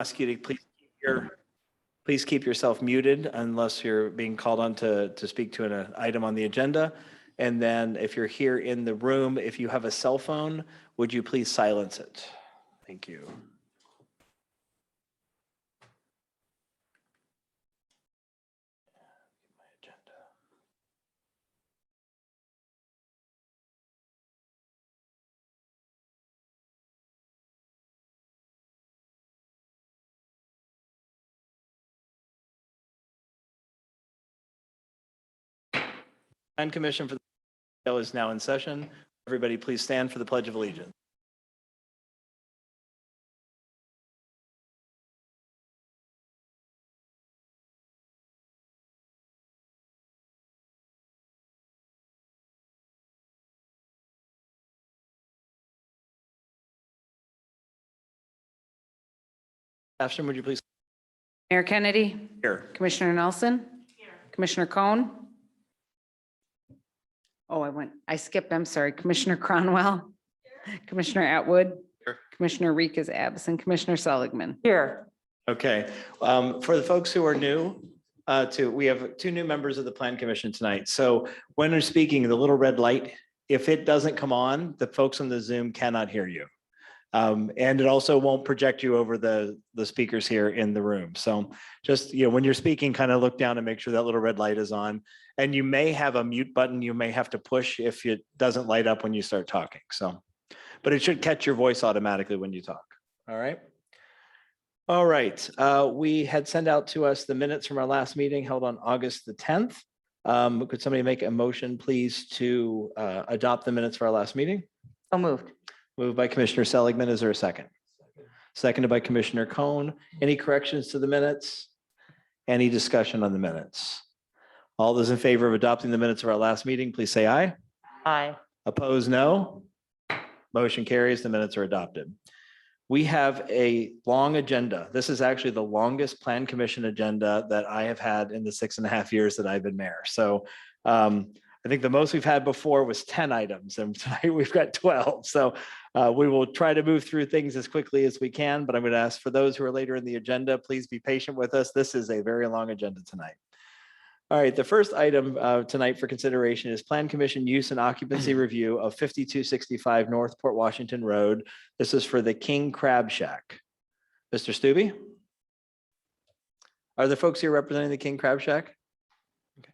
Ask you to please keep yourself muted unless you're being called on to speak to an item on the agenda. And then if you're here in the room, if you have a cell phone, would you please silence it? Thank you. My agenda. Plan Commission for the is now in session. Everybody please stand for the Pledge of Allegiance. Ashton, would you please? Mayor Kennedy, Here. Commissioner Nelson, Commissioner Cohn. Oh, I skipped, I'm sorry, Commissioner Cronwell, Commissioner Atwood, Here. Commissioner Reek is absent, Commissioner Seligman. Here. Okay, for the folks who are new, we have two new members of the Plan Commission tonight. So when they're speaking, the little red light, if it doesn't come on, the folks on the Zoom cannot hear you. And it also won't project you over the speakers here in the room. So just, when you're speaking, kind of look down and make sure that little red light is on. And you may have a mute button you may have to push if it doesn't light up when you start talking. So, but it should catch your voice automatically when you talk. All right. All right, we had sent out to us the minutes from our last meeting held on August the 10th. Could somebody make a motion, please, to adopt the minutes for our last meeting? So moved. Moved by Commissioner Seligman. Is there a second? Seconded by Commissioner Cohn. Any corrections to the minutes? Any discussion on the minutes? All those in favor of adopting the minutes of our last meeting, please say aye. Aye. Opposed, no. Motion carries. The minutes are adopted. We have a long agenda. This is actually the longest Plan Commission agenda that I have had in the 6.5 years that I've been mayor. So I think the most we've had before was 10 items, and tonight we've got 12. So we will try to move through things as quickly as we can, but I'm going to ask for those who are later in the agenda, please be patient with us. This is a very long agenda tonight. All right, the first item tonight for consideration is Plan Commission use and occupancy review of 5265 North Port Washington Road. This is for the King Crab Shack. Mr. Stubbe? Are the folks here representing the King Crab Shack? Okay.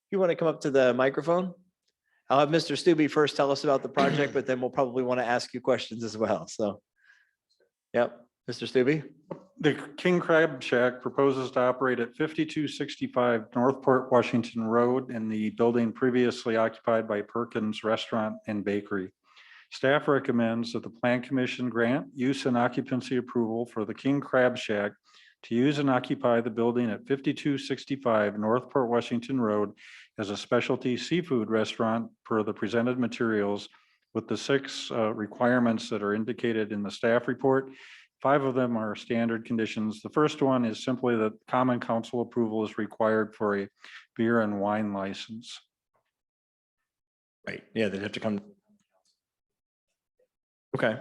You want to come up to the microphone? I'll have Mr. Stubbe first tell us about the project, but then we'll probably want to ask you questions as well. So, yep, Mr. Stubbe. The King Crab Shack proposes to operate at 5265 North Port Washington Road in the building previously occupied by Perkins Restaurant and Bakery. Staff recommends that the Plan Commission grant use and occupancy approval for the King Crab Shack to use and occupy the building at 5265 North Port Washington Road as a specialty seafood restaurant per the presented materials with the 6 requirements that are indicated in the staff report. 5 of them are standard conditions. The first one is simply that common council approval is required for a beer and wine license. Right, yeah, they'd have to come. Okay.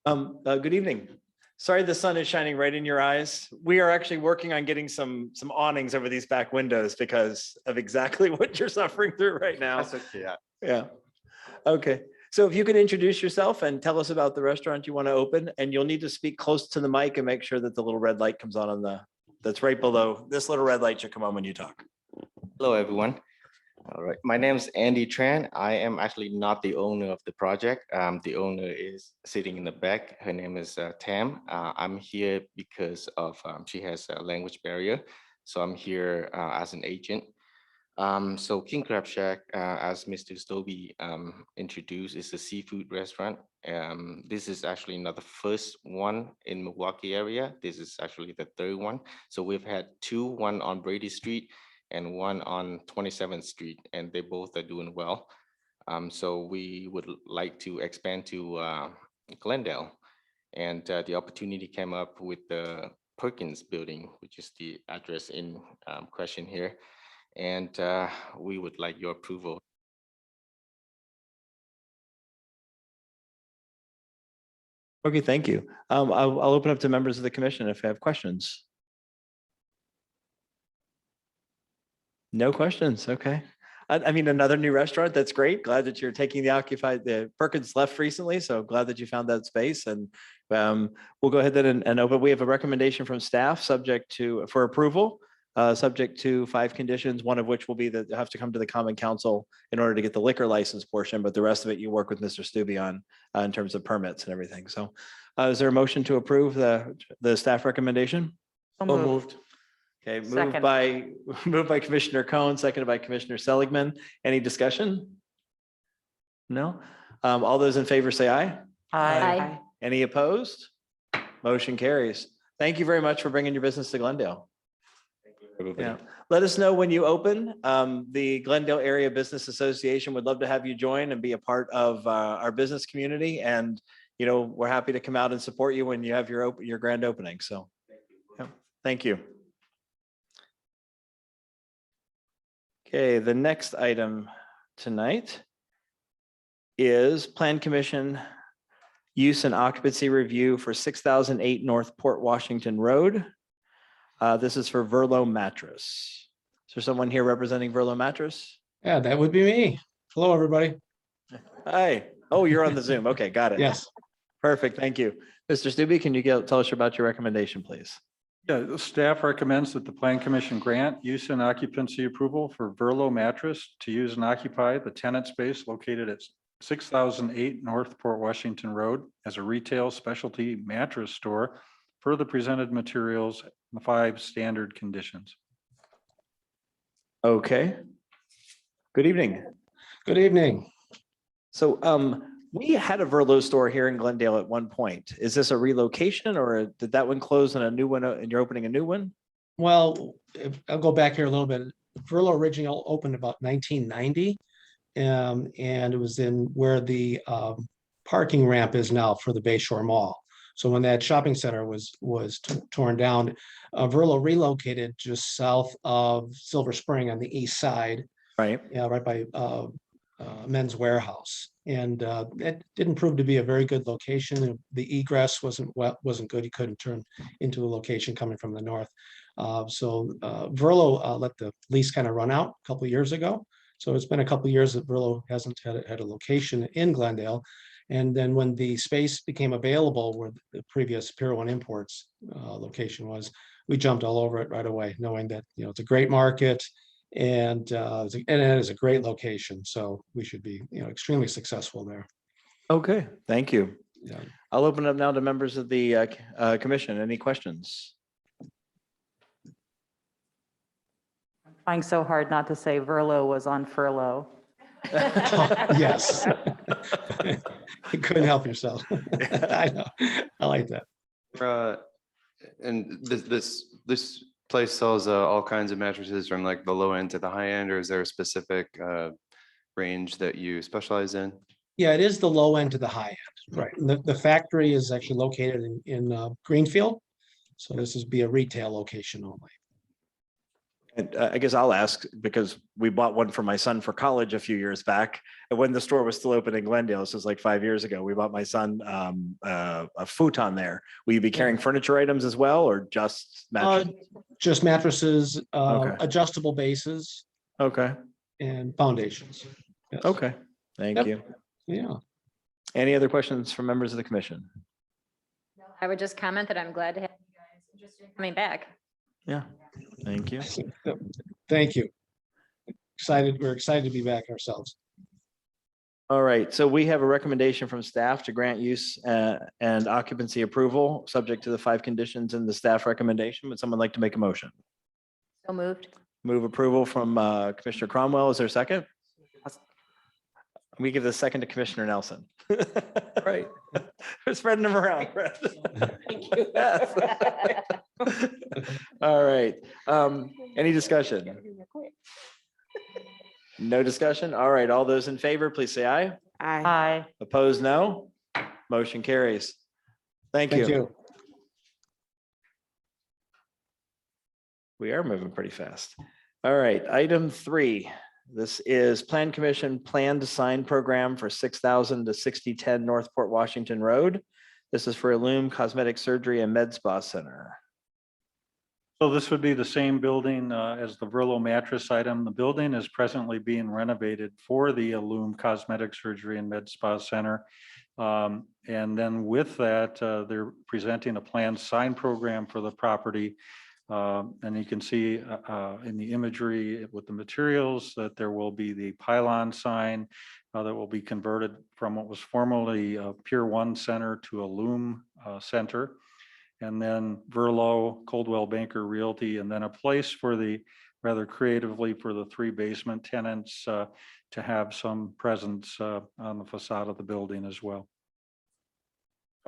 Good evening. Sorry the sun is shining right in your eyes. We are actually working on getting some awnings over these back windows because of exactly what you're suffering through right now. That's okay, yeah. Yeah. Okay. So if you could introduce yourself and tell us about the restaurant you want to open, and you'll need to speak close to the mic and make sure that the little red light comes on that's right below. This little red light should come on when you talk. Hello, everyone. All right, my name is Andy Tran. I am actually not the owner of the project. The owner is sitting in the back. Her name is Tam. I'm here because of she has a language barrier. So I'm here as an agent. So King Crab Shack, as Mr. Stubbe introduced, is a seafood restaurant. This is actually not the first one in Milwaukee area. This is actually the 3rd one. So we've had 2, one on Brady Street and one on 27th Street, and they both are doing well. So we would like to expand to Glendale, and the opportunity came up with the Perkins building, which is the address in question here. And we would like your approval. Okay, thank you. I'll open up to members of the commission if they have questions. No questions, okay. I mean, another new restaurant, that's great. Glad that you're taking the Perkins left recently, so glad that you found that space and we'll go ahead then and open. We have a recommendation from staff for approval, subject to 5 conditions, one of which will be that you have to come to the common council in order to get the liquor license portion, but the rest of it you work with Mr. Stubbe on in terms of permits and everything. So is there a motion to approve the staff recommendation? So moved. Okay, moved Second. moved by Commissioner Cohen, seconded by Commissioner Seligman. Any discussion? No? All those in favor say aye. Aye. Any opposed? Motion carries. Thank you very much for bringing your business to Glendale. Yeah, let us know when you open. The Glendale Area Business Association would love to have you join and be a part of our business community. And, you know, we're happy to come out and support you when you have your grand opening. So, yeah, thank you. Okay, the next item tonight is Plan Commission use and occupancy review for 6008 North Port Washington Road. This is for Verlo Mattress. Is there someone here representing Verlo Mattress? Yeah, that would be me. Hello, everybody. Hi. Oh, you're on the Zoom. Okay, got it. Yes. Perfect. Thank you. Mr. Stubbe, can you tell us about your recommendation, please? Yeah, the staff recommends that the Plan Commission grant use and occupancy approval for Verlo Mattress to use and occupy the tenant space located at 6008 North Port Washington Road as a retail specialty mattress store per the presented materials, the 5 standard conditions. Okay. Good evening. Good evening. So we had a Verlo store here in Glendale at one point. Is this a relocation or did that one close and a new one and you're opening a new one? Well, I'll go back here a little bit. Verlo original opened about 1990. And it was in where the parking ramp is now for the Bayshore Mall. So when that shopping center was torn down, Verlo relocated just south of Silver Spring on the east side. Right. Yeah, right by Men's Warehouse. And it didn't prove to be a very good location. The egress wasn't good. You couldn't turn into a location coming from the north. So Verlo let the lease kind of run out a couple of years ago. So it's been a couple of years that Verlo hasn't had a location in Glendale. And then when the space became available where the previous Pier 1 Imports location was, we jumped all over it right away, knowing that, you know, it's a great market and it is a great location. So we should be, you know, extremely successful there. Okay, thank you. Yeah. I'll open up now to members of the commission. Any questions? Trying so hard not to say Verlo was on furlough. Yes. You couldn't help yourself. I know. I like that. And this place sells all kinds of mattresses from like the low end to the high end, or is there a specific range that you specialize in? Yeah, it is the low end to the high end. Right. And the factory is actually located in Greenfield. So this is be a retail location only. And I guess I'll ask because we bought one for my son for college a few years back. And when the store was still open in Glendale, this was like 5 years ago, we bought my son a futon there. Will you be carrying furniture items as well or just mattresses? Just mattresses, Okay. adjustable bases Okay, and foundations. Yes. okay, thank Yep. you. Yeah. Any other questions from members of the commission? I would just comment that I'm glad to have you guys interested in coming back. Yeah, thank you. Thank you. We're excited to be back ourselves. All right, so we have a recommendation from staff to grant use and occupancy approval, subject to the 5 conditions in the staff recommendation. Would someone like to make a motion? So moved. Move approval from Commissioner Cromwell. Is there a second? We give the second to Commissioner Nelson. Right. We're spreading them around. Thank you. Yes. All right. Any discussion? No discussion? All right. All those in favor, please say aye. Aye. Aye. Opposed, no. Motion carries. Thank Thank you. you. We are moving pretty fast. All right, item 3. This is Plan Commission Plan to Sign Program for 6000 to 6010 North Port Washington Road. This is for Illume Cosmetic Surgery and Med Spa Center. So this would be the same building as the Verlo mattress item. The building is presently being renovated for the Illume Cosmetic Surgery and Med Spa Center. And then with that, they're presenting a planned sign program for the property. And you can see in the imagery with the materials that there will be the pylon sign that will be converted from what was formerly Pier 1 Center to Illume Center. And then Verlo, Coldwell Banker Realty, and then a place for the, rather creatively, for the 3 basement tenants to have some presence on the facade of the building as well.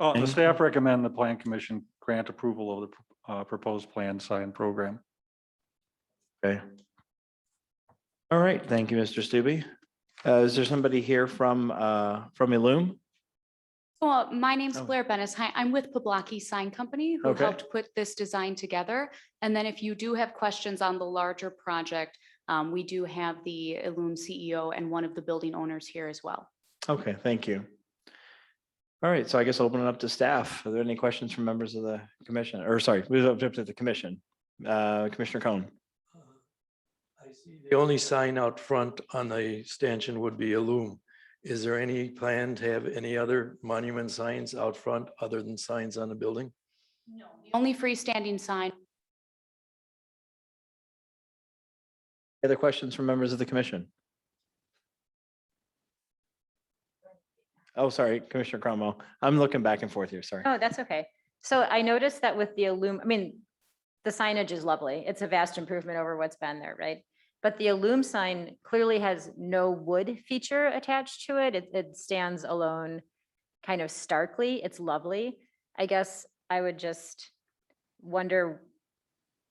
Oh, the Thank staff recommend the Plan Commission grant approval of the proposed plan sign program. Okay. All right, thank you, Mr. Stube. Is there somebody here from Illume? Well, my name's Oh. Blair Bennis. Hi, I'm with Poblaki Sign Company, who Okay. helped put this design together. And then if you do have questions on the larger project, we do have the Illume CEO and one of the building owners here as well. Okay, thank you. All right, so I guess open it up to staff. Are there any questions from members of the commission? Or sorry, move up to the commission. Commissioner Cohn. I see the only sign out front on the stanchion would be Illume. Is there any plan to have any other monument signs out front other than signs on the building? No. The only freestanding sign. Other questions from members of the commission? Oh, sorry, Commissioner Cromwell. I'm looking back and forth here, sorry. Oh, that's okay. So I noticed that with the Illume, I mean, the signage is lovely. It's a vast improvement over what's been there, right? But the Illume sign clearly has no wood feature attached to it. It stands alone kind of starkly. It's lovely. I guess I would just wonder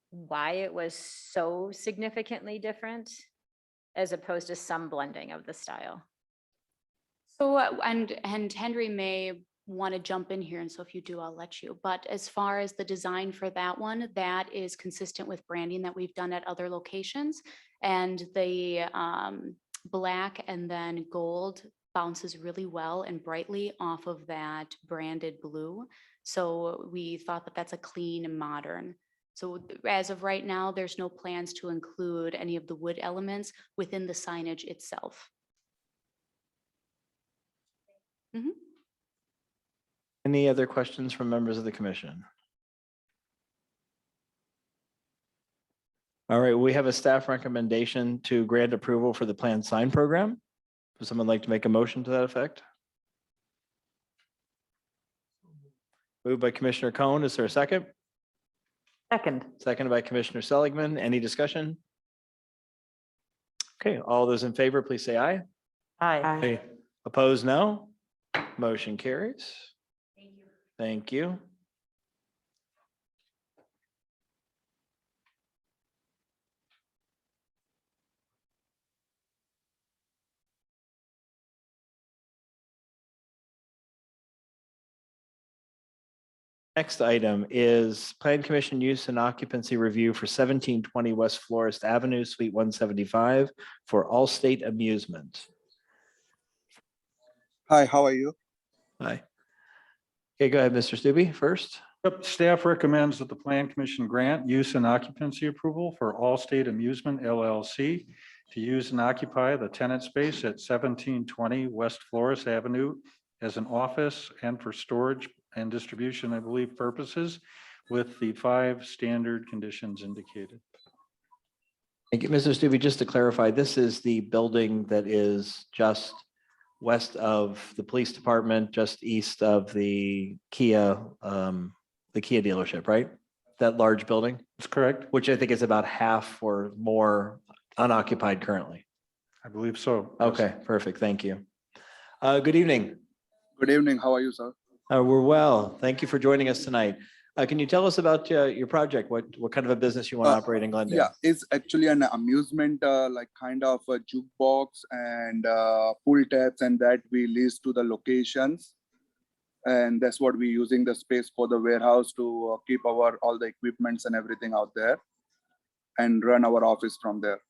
why it was so significantly different as opposed to some blending of the style. So, and Henry may want to jump in here, and so if you do, I'll let you. But as far as the design for that one, that is consistent with branding that we've done at other locations. And the black and then gold bounces really well and brightly off of that branded blue. So we thought that that's a clean and modern. So as of right now, there's no plans to include any of the wood elements within the signage itself. Any other questions from members of the commission? All right, we have a staff recommendation to grant approval for the planned sign program. Would someone like to make a motion to that effect? Moved by Commissioner Cohn. Is there a second? Second. Seconded by Commissioner Seligman. Any discussion? Okay, all those in favor, please say aye. Aye. Opposed, no. Motion carries. Thank you. Next item is Plan Commission use and occupancy review for 1720 West Florist Avenue, Suite 175 for Allstate Amusement. Hi, how are you? Hi. Okay, go ahead, Mr. Stube first. Yep, staff recommends that the Plan Commission grant use and occupancy approval for Allstate Amusement LLC to use and occupy the tenant space at 1720 West Florist Avenue as an office and for storage and distribution, I believe, purposes with the 5 standard conditions indicated. Thank you, Mr. Stube. Just to clarify, this is the building that is just west of the police department, just east of the Kia dealership, right? That large building, That's correct. which I think is about half or more unoccupied currently. I believe so. Okay, perfect. Thank you. Good evening. Good evening, how are you, sir? We're well. Thank you for joining us tonight. Can you tell us about your project? What kind of a business you want to operate in Glendale? Yeah, it's actually an amusement, like kind of a jukebox and pool taps, and that we lease to the locations. And that's what we're using the space for the warehouse to keep our all the equipments and everything out there and run our office from there.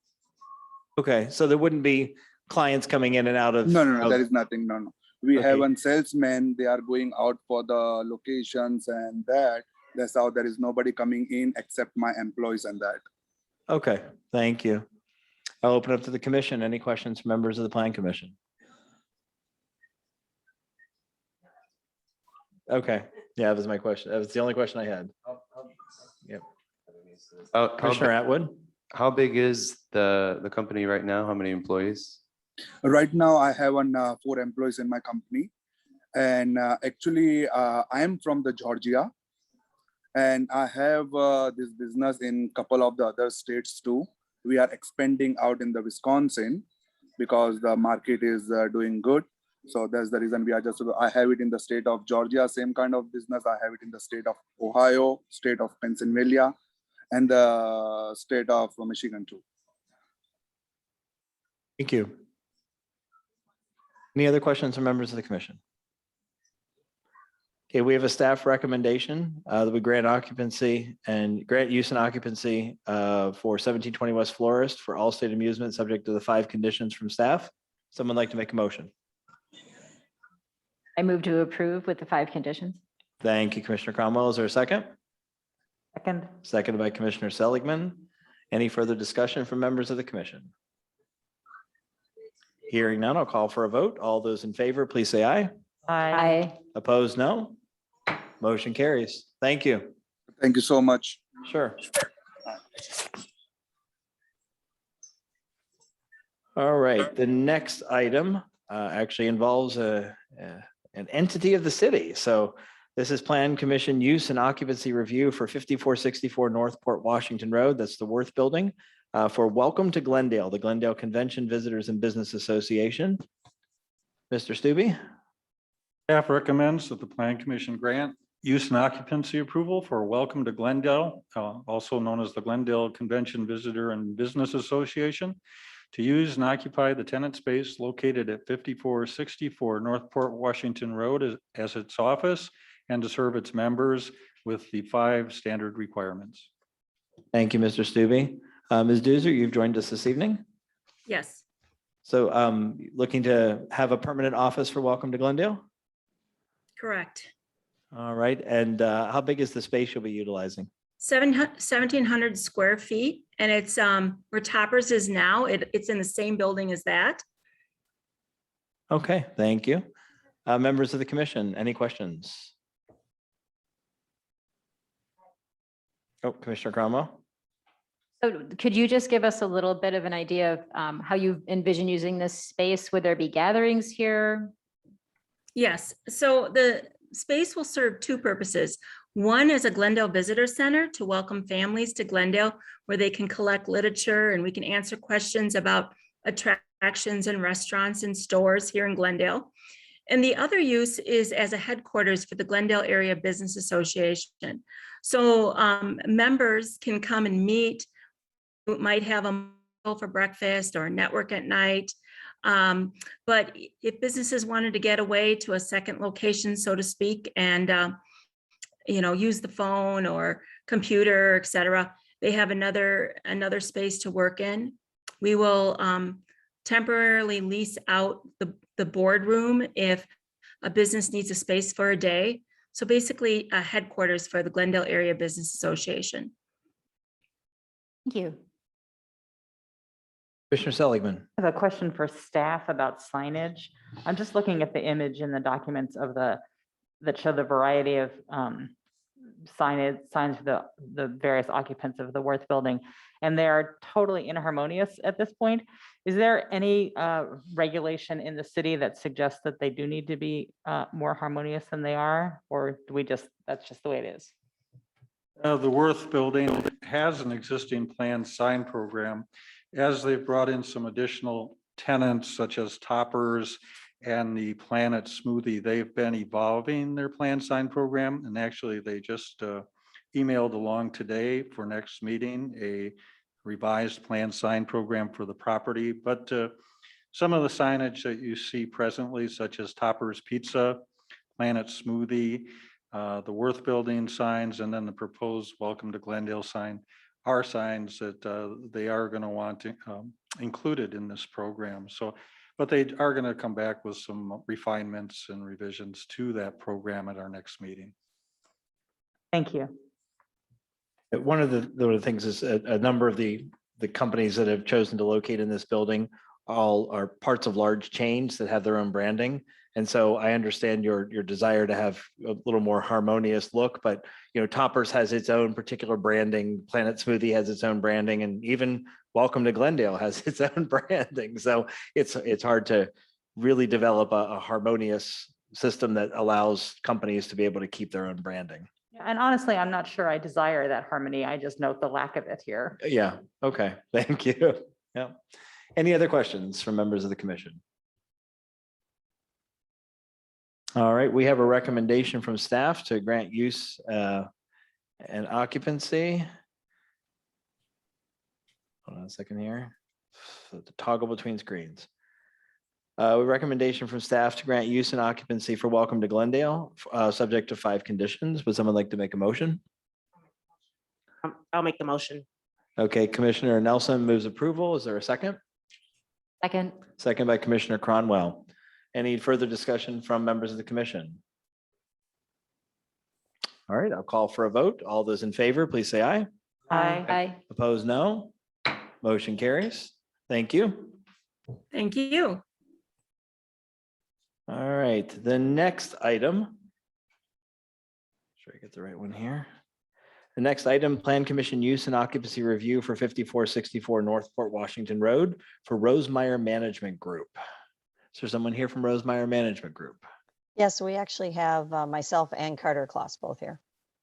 Okay, so there wouldn't be clients coming in and out of. No, there is nothing, no. We have Okay. one salesman, they are going out for the locations and that. That's how there is nobody coming in except my employees and that. Okay, thank you. I'll open up to the commission. Any questions from members of the plan commission? Okay, yeah, that was my question. That was the only question I had. Yep. Commissioner Atwood? How big is the company right now? How many employees? Right now, I have 4 employees in my company. And actually, I am from the Georgia. And I have this business in couple of the other states too. We are expanding out in the Wisconsin because the market is doing good. So that's the reason we are just, I have it in the state of Georgia, same kind of business. I have it in the state of Ohio, state of Pennsylvania, and the state of Michigan too. Thank you. Any other questions from members of the commission? Okay, we have a staff recommendation that we grant occupancy and grant use and occupancy for 1720 West Florist for all state amusement, subject to the 5 conditions from staff. Someone like to make a motion? I move to approve with the 5 conditions. Thank you, Commissioner Cromwell. Is there a second? Second. Seconded by Commissioner Seligman. Any further discussion from members of the commission? Hearing none, I'll call for a vote. All those in favor, please say aye. Aye. Opposed, no. Motion carries. Thank you. Thank you so much. Sure. All right, the next item actually involves an entity of the city. So this is Plan Commission Use and Occupancy Review for 5464 Northport Washington Road. That's the Worth Building for Welcome to Glendale, the Glendale Convention Visitors and Business Association. Mr. Stubbe? Staff recommends that the Plan Commission grant use and occupancy approval for Welcome to Glendale, also known as the Glendale Convention Visitor and Business Association, to use and occupy the tenant space located at 5464 Northport Washington Road as its office and to serve its members with the 5 standard requirements. Thank you, Mr. Stubbe. Ms. Doozer, you've joined us this evening. Yes, So looking to have a permanent office for Welcome to Glendale? correct. All right, and how big is the space you'll be utilizing? 1,700 square feet, and it's where Toppers is now. It's in the same building as that. Okay, thank you. Members of the commission, any questions? Oh, Commissioner Cromwell? So could you just give us a little bit of an idea of how you envision using this space? Would there be gatherings here? Yes, so the space will serve 2 purposes. One is a Glendale Visitor Center to welcome families to Glendale where they can collect literature and we can answer questions about attractions and restaurants and stores here in Glendale. And the other use is as a headquarters for the Glendale Area Business Association. So members can come and meet, who might have a meal for breakfast or network at night. But if businesses wanted to get away to a second location, so to speak, and use the phone or computer, et cetera, they have another space to work in. We will temporarily lease out the boardroom if a business needs a space for a day. So basically a headquarters for the Glendale Area Business Association. Thank you. Commissioner Seligman? I have a question for staff about signage. I'm just looking at the image in the documents of that show the variety of signs for the various occupants of the Worth Building, and they are totally inharmonious at this point. Is there any regulation in the city that suggests that they do need to be more harmonious than they are, or do we that's just the way it is? The Worth Building has an existing planned sign program. As they've brought in some additional tenants such as Toppers and the Planet Smoothie, they've been evolving their planned sign program. And actually they just emailed along today for next meeting, a revised planned sign program for the property. But some of the signage that you see presently, such as Toppers Pizza, Planet Smoothie, the Worth Building signs, and then the proposed Welcome to Glendale sign are signs that they are going to want to included in this program. So But they are going to come back with some refinements and revisions to that program at our next meeting. Thank you. One of the things is a number of the companies that have chosen to locate in this building all are parts of large chains that have their own branding. And so I understand your desire to have a little more harmonious look, but Toppers has its own particular branding. Planet Smoothie has its own branding, and even Welcome to Glendale has its own branding. So it's hard to really develop a harmonious system that allows companies to be able to keep their own branding. And honestly, I'm not sure I desire that harmony. I just note the lack of it here. Yeah, okay, thank you. Yeah. Any other questions from members of the commission? All right, we have a recommendation from staff to grant use and occupancy. Hold on a second here. So to toggle between screens. A recommendation from staff to grant use and occupancy for Welcome to Glendale, subject to 5 conditions. Would someone like to make a motion? I'll make the motion. Okay, Commissioner Nelson moves approval. Is there a second? Second. Second by Commissioner Cronwell. Any further discussion from members of the commission? All right, I'll call for a vote. All those in favor, please say aye. Aye. Opposed, no. Motion carries. Thank you. Thank you. All right, the next item. Sure I get the right one here. The next item, Plan Commission use and occupancy review for 5464 North Port Washington Road for Rosemeyer Management Group. Is there someone here from Rosemeyer Management Group? Yes, we actually have myself and Carter Kloss both here.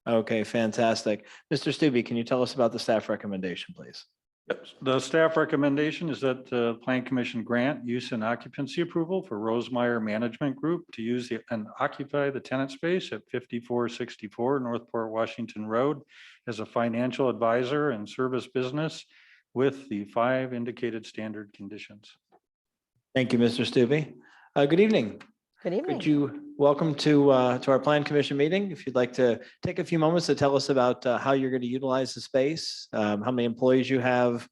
Okay, fantastic. Mr. Stubbe, can you tell us about the staff recommendation, please? Yep. The staff recommendation is that the Plan Commission grant use and occupancy approval for Rosemeyer Management Group to use and occupy the tenant space at 5464 North Port Washington Road as a financial advisor and service business with the 5 indicated standard conditions. Thank you, Mr. Stubbe. Good evening. Good evening. Could you welcome to our Plan Commission meeting? If you'd like to take a few moments to tell us about how you're going to utilize the space, how many employees you have,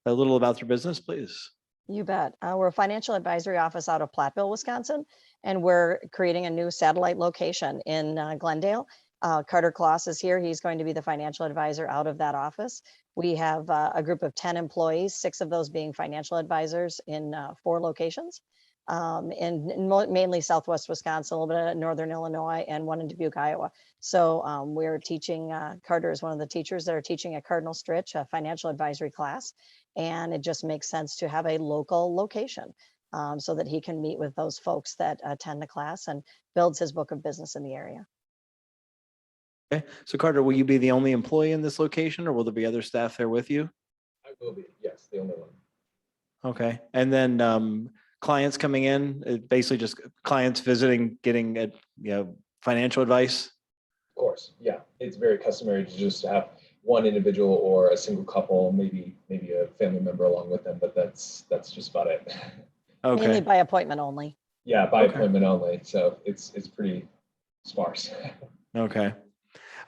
a little about your business, please. You bet. We're a financial advisory office out of Platteville, Wisconsin, and we're creating a new satellite location in Glendale. Carter Kloss is here. He's going to be the financial advisor out of that office. We have a group of 10 employees, 6 of those being financial advisors in 4 locations. Mainly Southwest Wisconsin, a little bit of Northern Illinois, and 1 in Dubuque, Iowa. So we're teaching, Carter is one of the teachers that are teaching at Cardinal Stritch, a financial advisory class. And it just makes sense to have a local location so that he can meet with those folks that attend the class and builds his book of business in the area. Okay, so Carter, will you be the only employee in this location, or will there be other staff there with you? I will be, yes, the only one. Okay, and then clients coming in, basically just clients visiting, getting financial advice? Of course, yeah. It's very customary to just have one individual or a single couple, maybe a family member along with them, but that's just about it. Okay. Mainly by appointment only. Yeah, by appointment only. So it's pretty sparse. Okay.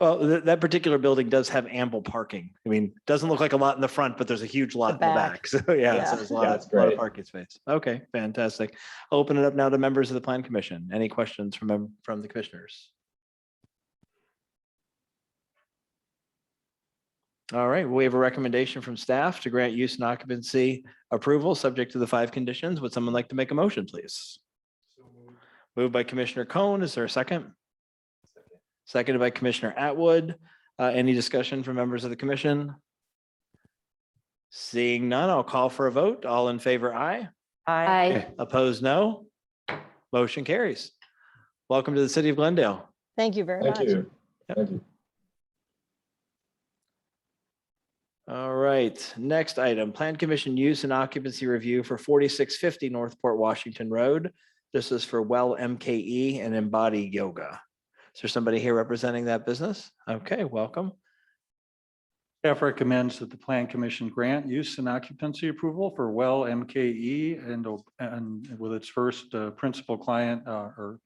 Well, that particular building does have ample parking. I mean, doesn't look like a lot in the front, but there's a huge lot in the back. So yeah, so there's a lot of parking space. Okay, fantastic. I'll open it up now to members of the Plan Commission. Any questions from the commissioners? All right, we have a recommendation from staff to grant use and occupancy approval subject to the 5 conditions. Would someone like to make a motion, please? Moved by Commissioner Cohn. Is there a second? Seconded by Commissioner Atwood. Any discussion from members of the commission? Seeing none, I'll call for a vote. All in favor, aye. Aye. Opposed, no. Motion carries. Welcome to the city of Glendale. Thank you very much. Thank you. Thank you. All right, next item, Plan Commission use and occupancy review for 4650 North Port Washington Road. This is for Well MKE and Embody Yoga. Is there somebody here representing that business? Okay, welcome. Staff recommends that the Plan Commission grant use and occupancy approval for Well MKE and with its first principal client or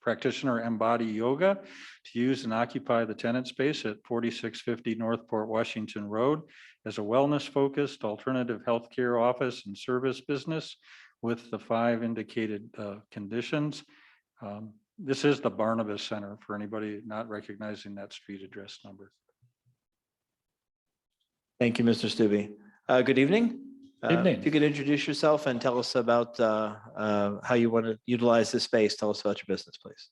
practitioner Embody Yoga to use and occupy the tenant space at 4650 North Port Washington Road as a wellness-focused alternative healthcare office and service business with the 5 indicated conditions. This is the Barnabas Center for anybody not recognizing that street address number. Thank you, Mr. Stubbe. Good evening. Evening. If you could introduce yourself and tell us about how you want to utilize this space. Tell us about your business, please.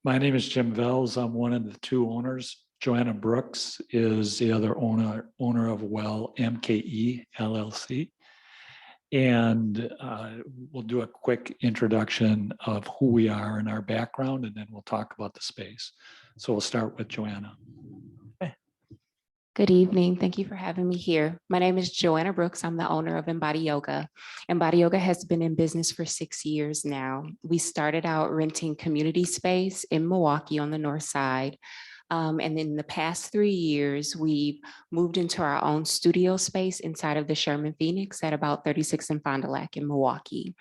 My name is Jim Vels. I'm one of the 2 owners. Joanna Brooks is the other owner of Well MKE LLC. And we'll do a quick introduction of who we are and our background, and then we'll talk about the space. So we'll start with Joanna. Good evening. Thank you for having me here. My name is Joanna Brooks. I'm the owner of Embody Yoga. Embody Yoga has been in business for 6 years now. We started out renting community space in Milwaukee on the north side. And in the past 3 years, we've moved into our own studio space inside of the Sherman Phoenix at about 36 and Fond du Lac in Milwaukee.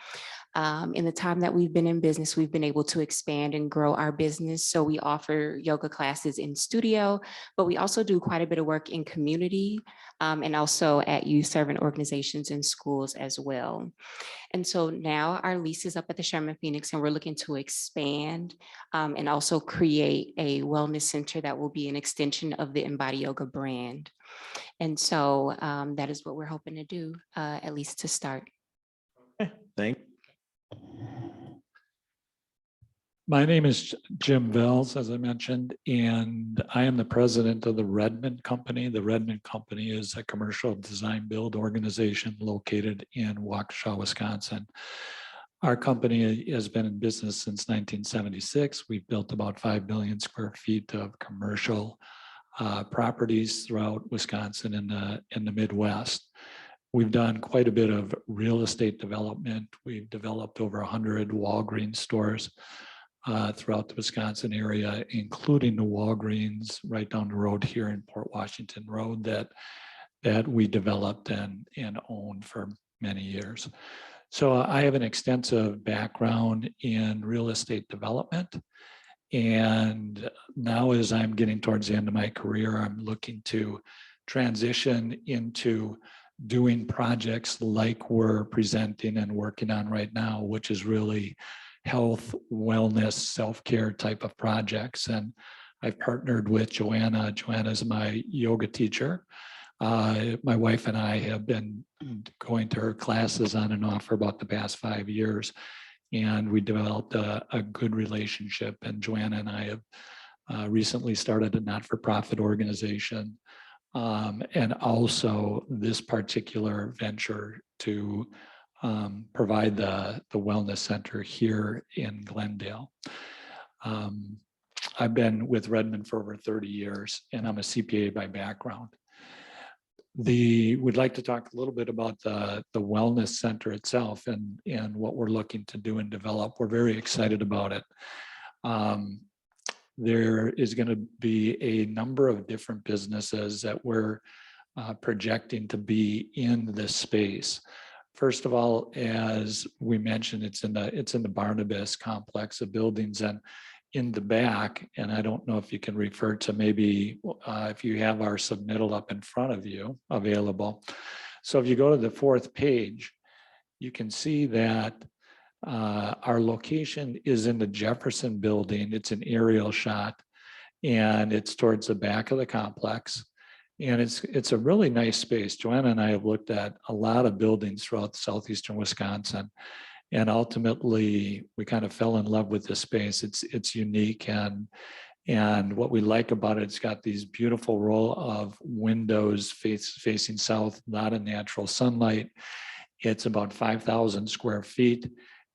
In the time that we've been in business, we've been able to expand and grow our business. So we offer yoga classes in studio, but we also do quite a bit of work in community and also at youth serving organizations and schools as well. And so now our lease is up at the Sherman Phoenix, and we're looking to expand and also create a wellness center that will be an extension of the Embody Yoga brand. And so that is what we're hoping to do, at least to start. Thank you. My name is Jim Vels, as I mentioned, and I am the president of the Redmond Company. The Redmond Company is a commercial design build organization located in Waukesha, Wisconsin. Our company has been in business since 1976. We've built about 5 million square feet of commercial properties throughout Wisconsin and in the Midwest. We've done quite a bit of real estate development. We've developed over 100 Walgreens stores throughout the Wisconsin area, including the Walgreens right down the road here in Port Washington Road that we developed and owned for many years. So I have an extensive background in real estate development. And now as I'm getting towards the end of my career, I'm looking to transition into doing projects like we're presenting and working on right now, which is really health, wellness, self-care type of projects. And I've partnered with Joanna. Joanna is my yoga teacher. My wife and I have been going to her classes on and off for about the past 5 years. And we developed a good relationship. And Joanna and I have recently started a not-for-profit organization. And also this particular venture to provide the wellness center here in Glendale. I've been with Redmond for over 30 years, and I'm a CPA by background. We'd like to talk a little bit about the wellness center itself and what we're looking to do and develop. We're very excited about it. There is going to be a number of different businesses that we're projecting to be in this space. First of all, as we mentioned, it's in the Barnabas complex of buildings, and in the back, and I don't know if you can refer to maybe if you have our submittal up in front of you available. So if you go to the 4th page, you can see that our location is in the Jefferson building. It's an aerial shot, and it's towards the back of the complex. And it's a really nice space. Joanna and I have looked at a lot of buildings throughout southeastern Wisconsin, and ultimately we kind of fell in love with this space. It's unique, and what we like about it, it's got these beautiful row of windows facing south, a lot of natural sunlight. It's about 5,000 square feet.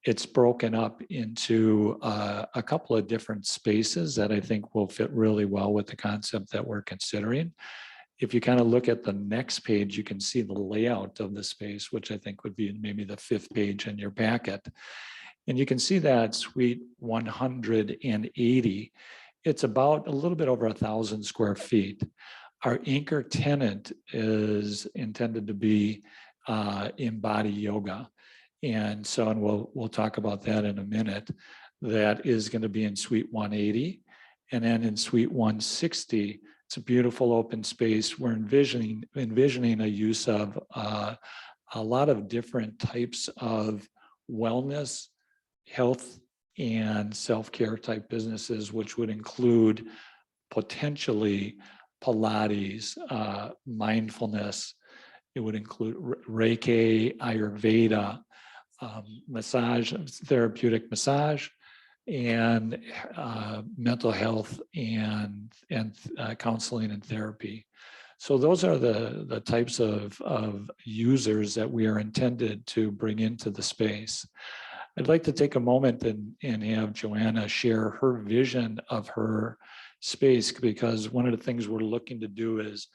It's broken up into a couple of different spaces that I think will fit really well with the concept that we're considering. If you kind of look at the next page, you can see the layout of the space, which I think would be maybe the 5th page in your packet. And you can see that Suite 180, it's about a little bit over 1,000 square feet. Our anchor tenant is intended to be Embody Yoga. And so, and we'll talk about that in a minute. That is going to be in Suite 180. And then in Suite 160, it's a beautiful open space. We're envisioning a use of a lot of different types of wellness, health, and self-care type businesses, which would include potentially Pilates, mindfulness. It would include Reiki, Ayurveda, massage, therapeutic massage, and mental health and counseling and therapy. So those are the types of users that we are intended to bring into the space. I'd like to take a moment and have Joanna share her vision of her space, because one of the things we're looking to do is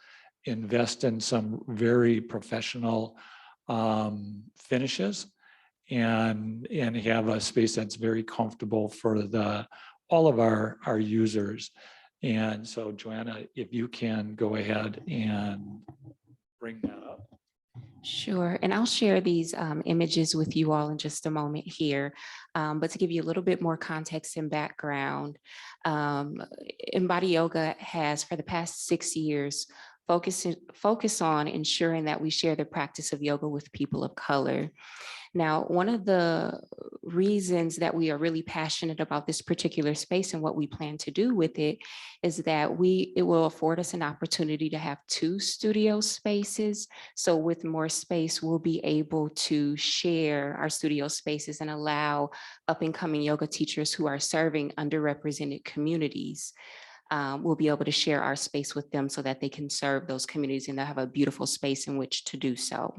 invest in some very professional finishes and have a space that's very comfortable for all of our users. And so Joanna, if you can go ahead and bring that up. Sure, and I'll share these images with you all in just a moment here. But to give you a little bit more context and background, Embody Yoga has for the past 6 years focused on ensuring that we share the practice of yoga with people of color. Now, one of the reasons that we are really passionate about this particular space and what we plan to do with it is that it will afford us an opportunity to have 2 studio spaces. So with more space, we'll be able to share our studio spaces and allow up and coming yoga teachers who are serving underrepresented communities. We'll be able to share our space with them so that they can serve those communities and they'll have a beautiful space in which to do so.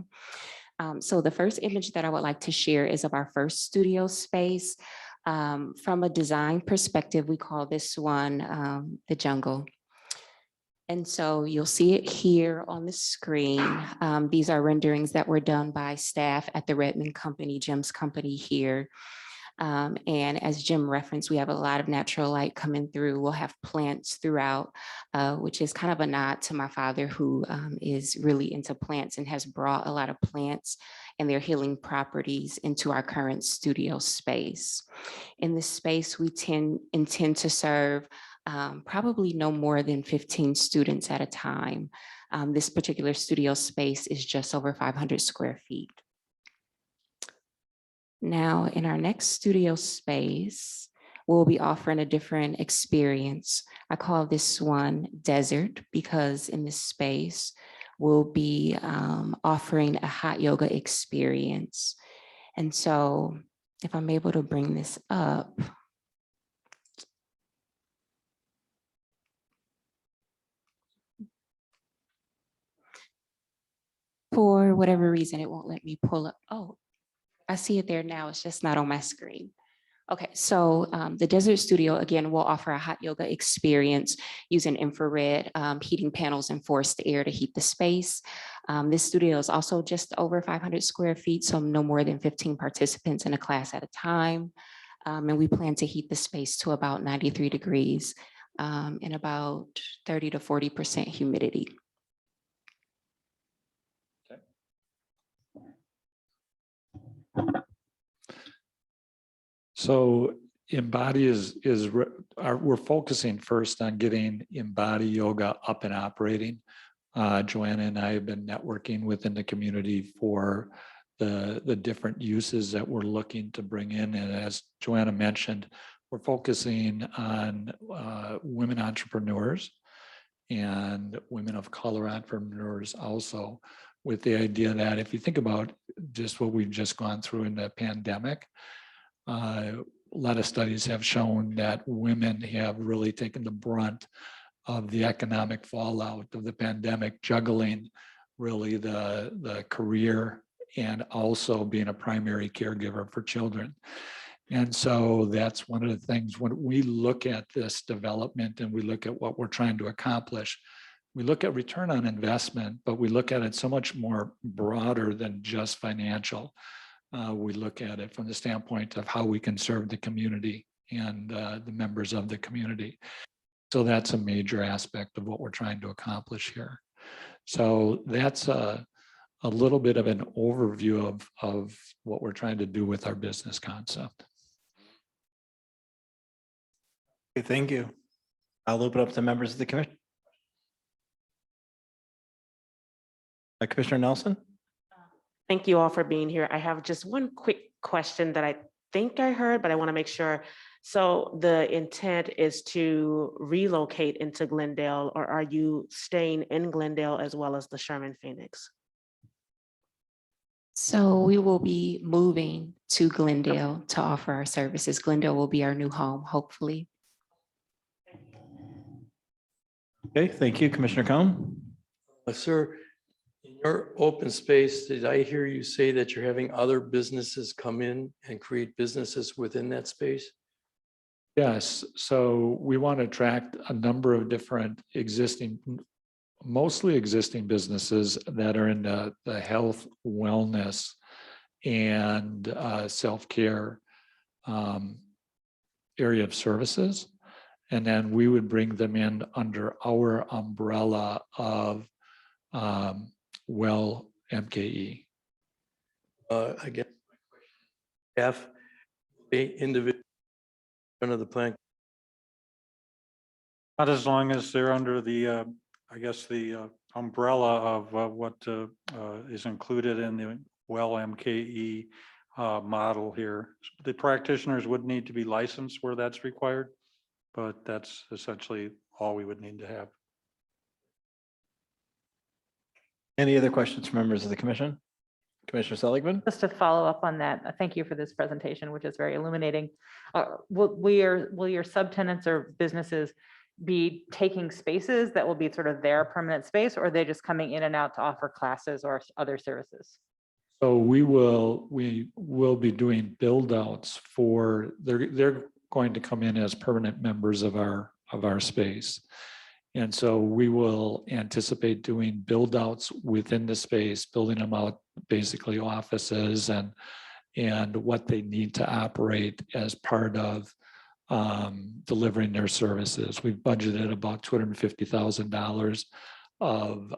So the first image that I would like to share is of our first studio space. From a design perspective, we call this one the jungle. And so you'll see it here on the screen. These are renderings that were done by staff at the Redmond Company, Jim's company here. And as Jim referenced, we have a lot of natural light coming through. We'll have plants throughout, which is kind of a nod to my father, who is really into plants and has brought a lot of plants and their healing properties into our current studio space. In this space, we intend to serve probably no more than 15 students at a time. This particular studio space is just over 500 square feet. Now, in our next studio space, we'll be offering a different experience. I call this one Desert because in this space, we'll be offering a hot yoga experience. And so if I'm able to bring this up. For whatever reason, it won't let me pull up. Oh, I see it there now. It's just not on my screen. Okay, so the Desert Studio, again, will offer a hot yoga experience using infrared heating panels and forced air to heat the space. This studio is also just over 500 square feet, so no more than 15 participants in a class at a time. And we plan to heat the space to about 93 degrees and about 30 to 40% humidity. So Embody we're focusing first on getting Embody Yoga up and operating. Joanna and I have been networking within the community for the different uses that we're looking to bring in. And as Joanna mentioned, we're focusing on women entrepreneurs and women of color entrepreneurs also, with the idea that if you think about just what we've just gone through in the pandemic, a lot of studies have shown that women have really taken the brunt of the economic fallout of the pandemic, juggling really the career and also being a primary caregiver for children. And so that's one of the things when we look at this development and we look at what we're trying to accomplish, we look at return on investment, but we look at it so much more broader than just financial. We look at it from the standpoint of how we can serve the community and the members of the community. So that's a major aspect of what we're trying to accomplish here. So that's a little bit of an overview of what we're trying to do with our business concept. Okay, thank you. I'll open up to members of the commission. Commissioner Nelson? Thank you all for being here. I have just one quick question that I think I heard, but I want to make sure. So the intent is to relocate into Glendale, or are you staying in Glendale as well as the Sherman Phoenix? So we will be moving to Glendale to offer our services. Glendale will be our new home, hopefully. Okay, thank you, Commissioner Cohn. Sir, in your open space, did I hear you say that you're having other businesses come in and create businesses within that space? Yes, so we want to attract a number of different existing, mostly existing businesses that are in the health, wellness, and self-care area of services. And then we would bring them in under our umbrella of Well MKE. Again, F, a individual of the plan. Not as long as they're under the, I guess, the umbrella of what is included in the Well MKE model here. The practitioners would need to be licensed where that's required, but that's essentially all we would need to have. Any other questions from members of the commission? Commissioner Seligman? Just to follow up on that, thank you for this presentation, which is very illuminating. Will your subtenants or businesses be taking spaces that will be sort of their permanent space, or are they just coming in and out to offer classes or other services? So we will be doing build outs for, they're going to come in as permanent members of our space. And so we will anticipate doing build outs within the space, building them out, basically offices and what they need to operate as part of delivering their services. We've budgeted about $250,000 of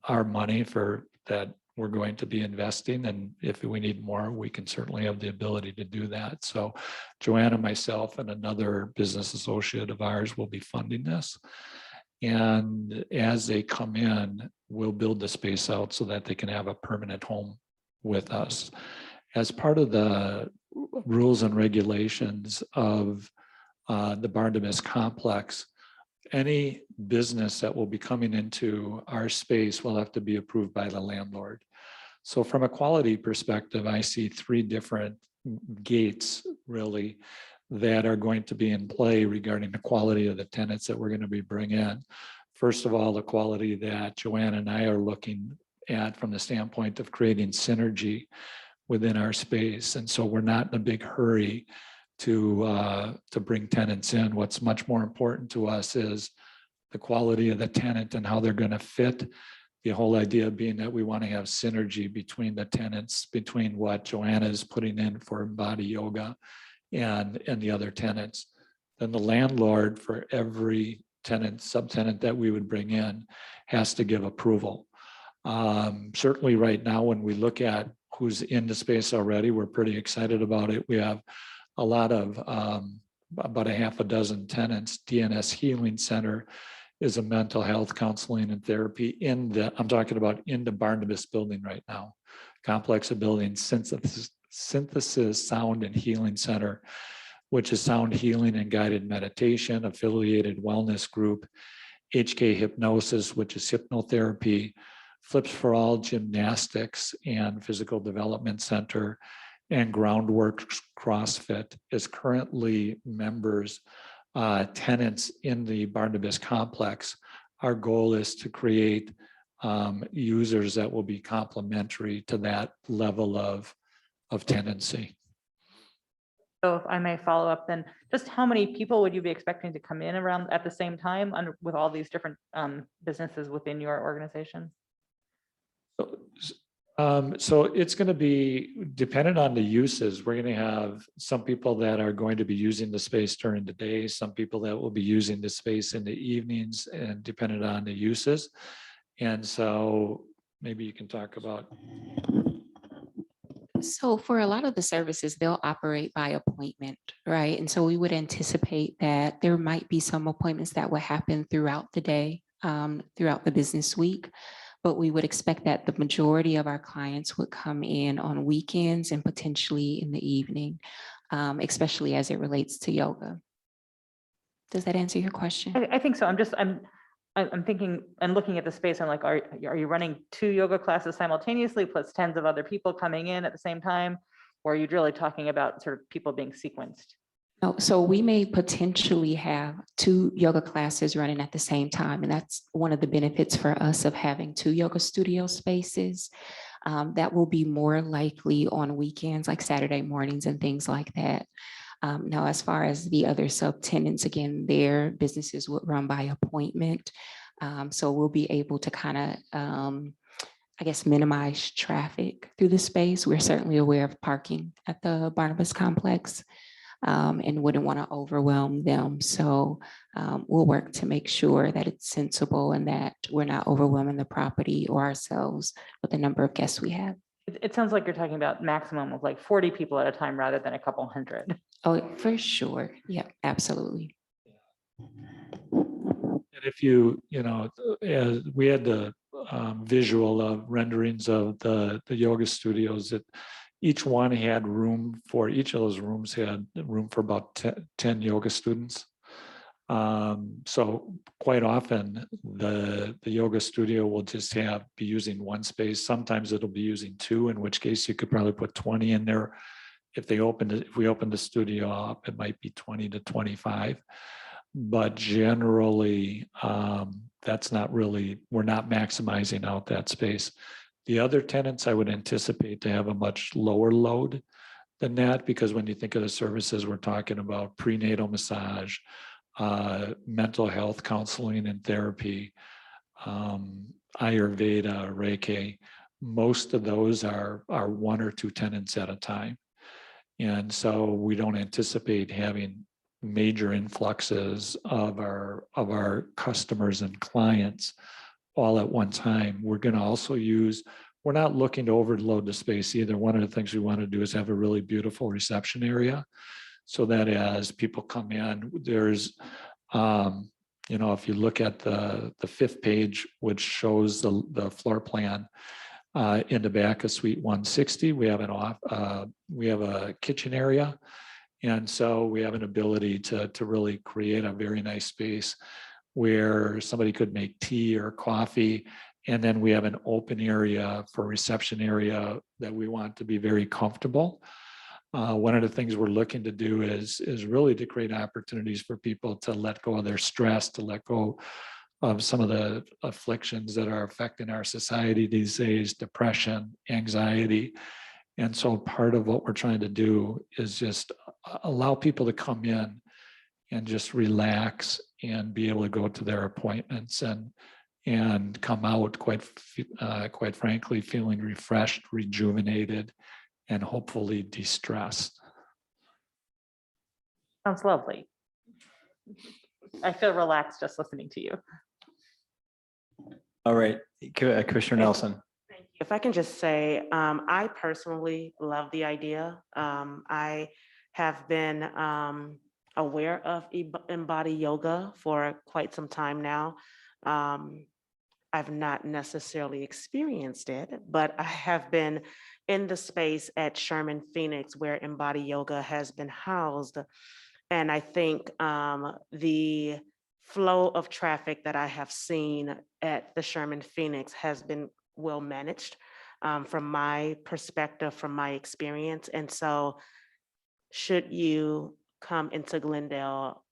our money for that we're going to be investing. And if we need more, we can certainly have the ability to do that. So Joanna, myself, and another business associate of ours will be funding this. And as they come in, we'll build the space out so that they can have a permanent home with us. As part of the rules and regulations of the Barnabas complex, any business that will be coming into our space will have to be approved by the landlord. So from a quality perspective, I see three different gates really that are going to be in play regarding the quality of the tenants that we're going to be bringing in. First of all, the quality that Joanne and I are looking at from the standpoint of creating synergy within our space. And so we're not in a big hurry to bring tenants in. What's much more important to us is the quality of the tenant and how they're going to fit. The whole idea being that we want to have synergy between the tenants, between what Joanna is putting in for Body Yoga and the other tenants. Then the landlord for every tenant, subtenant that we would bring in has to give approval. Certainly right now, when we look at who's in the space already, we're pretty excited about it. We have a lot of, about a half a dozen tenants. DNS Healing Center is a mental health counseling and therapy I'm talking about in the Barnabas building right now. Complex of buildings, Synthesis Sound and Healing Center, which is sound healing and guided meditation, affiliated wellness group, HK Hypnosis, which is hypnotherapy, Flips for All Gymnastics and Physical Development Center, and Groundwork CrossFit is currently members, tenants in the Barnabas complex. Our goal is to create users that will be complementary to that level of tenancy. So if I may follow up, then just how many people would you be expecting to come in around at the same time with all these different businesses within your organization? So it's going to be dependent on the uses. We're going to have some people that are going to be using the space during the day, some people that will be using the space in the evenings, and dependent on the uses. And so maybe you can talk about. So for a lot of the services, they'll operate by appointment, right? And so we would anticipate that there might be some appointments that will happen throughout the day, throughout the business week. but we would expect that the majority of our clients would come in on weekends and potentially in the evening, especially as it relates to yoga. Does that answer your question? I think so. I'm thinking and looking at the space. I'm like, are you running 2 yoga classes simultaneously plus tens of other people coming in at the same time? Or are you really talking about sort of people being sequenced? No, so we may potentially have 2 yoga classes running at the same time. And that's one of the benefits for us of having 2 yoga studio spaces. That will be more likely on weekends, like Saturday mornings and things like that. Now, as far as the other subtenants, again, their businesses would run by appointment. So we'll be able to kind of, I guess, minimize traffic through the space. We're certainly aware of parking at the Barnabas complex and wouldn't want to overwhelm them. So we'll work to make sure that it's sensible and that we're not overwhelming the property or ourselves with the number of guests we have. It sounds like you're talking about maximum of like 40 people at a time rather than a couple hundred. Oh, for sure. Yeah, absolutely. And if you know, as we had the visual of renderings of the yoga studios, that each one had room for, each of those rooms had room for about 10 yoga students. So quite often the yoga studio will just be using one space. Sometimes it'll be using 2, in which case you could probably put 20 in there. If we opened the studio up, it might be 20 to 25. But generally, that's not really, we're not maximizing out that space. The other tenants, I would anticipate to have a much lower load than that, because when you think of the services, we're talking about prenatal massage, mental health counseling and therapy, Ayurveda, Reiki. Most of those are 1 or 2 tenants at a time. And so we don't anticipate having major influxes of our customers and clients all at one time. We're going to also we're not looking to overload the space either. One of the things we want to do is have a really beautiful reception area, so that as people come in, there's, you know, if you look at the 5th page, which shows the floor plan, in the back of Suite 160, we have a kitchen area. And so we have an ability to really create a very nice space where somebody could make tea or coffee. And then we have an open area for reception area that we want to be very comfortable. One of the things we're looking to do is really to create opportunities for people to let go of their stress, to let go of some of the afflictions that are affecting our society these days, depression, anxiety. And so part of what we're trying to do is just allow people to come in and just relax and be able to go to their appointments and come out quite frankly, feeling refreshed, rejuvenated, and hopefully de-stressed. Sounds lovely. I feel relaxed just listening to you. All right, Commissioner Nelson. If I can just say, I personally love the idea. I have been aware of Embody Yoga for quite some time now. I've not necessarily experienced it, but I have been in the space at Sherman Phoenix where Embody Yoga has been housed. And I think the flow of traffic that I have seen at the Sherman Phoenix has been well managed from my perspective, from my experience. And so should you come into Glendale,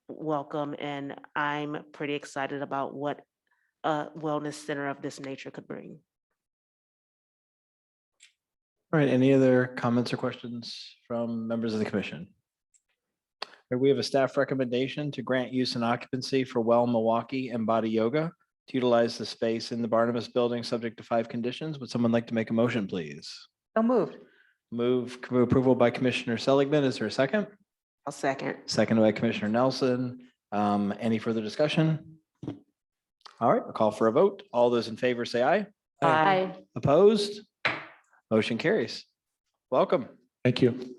welcome. And I'm pretty excited about what a wellness center of this nature could bring. All right, any other comments or questions from members of the commission? We have a staff recommendation to grant use and occupancy for Well Milwaukee and Body Yoga to utilize the space in the Barnabas building subject to 5 conditions. Would someone like to make a motion, please? So moved. Move approval by Commissioner Seligman. Is there a second? I'll second. Seconded by Commissioner Nelson. Any further discussion? All right, I'll call for a vote. All those in favor say aye. Aye. Opposed? Motion carries. Welcome. Thank you.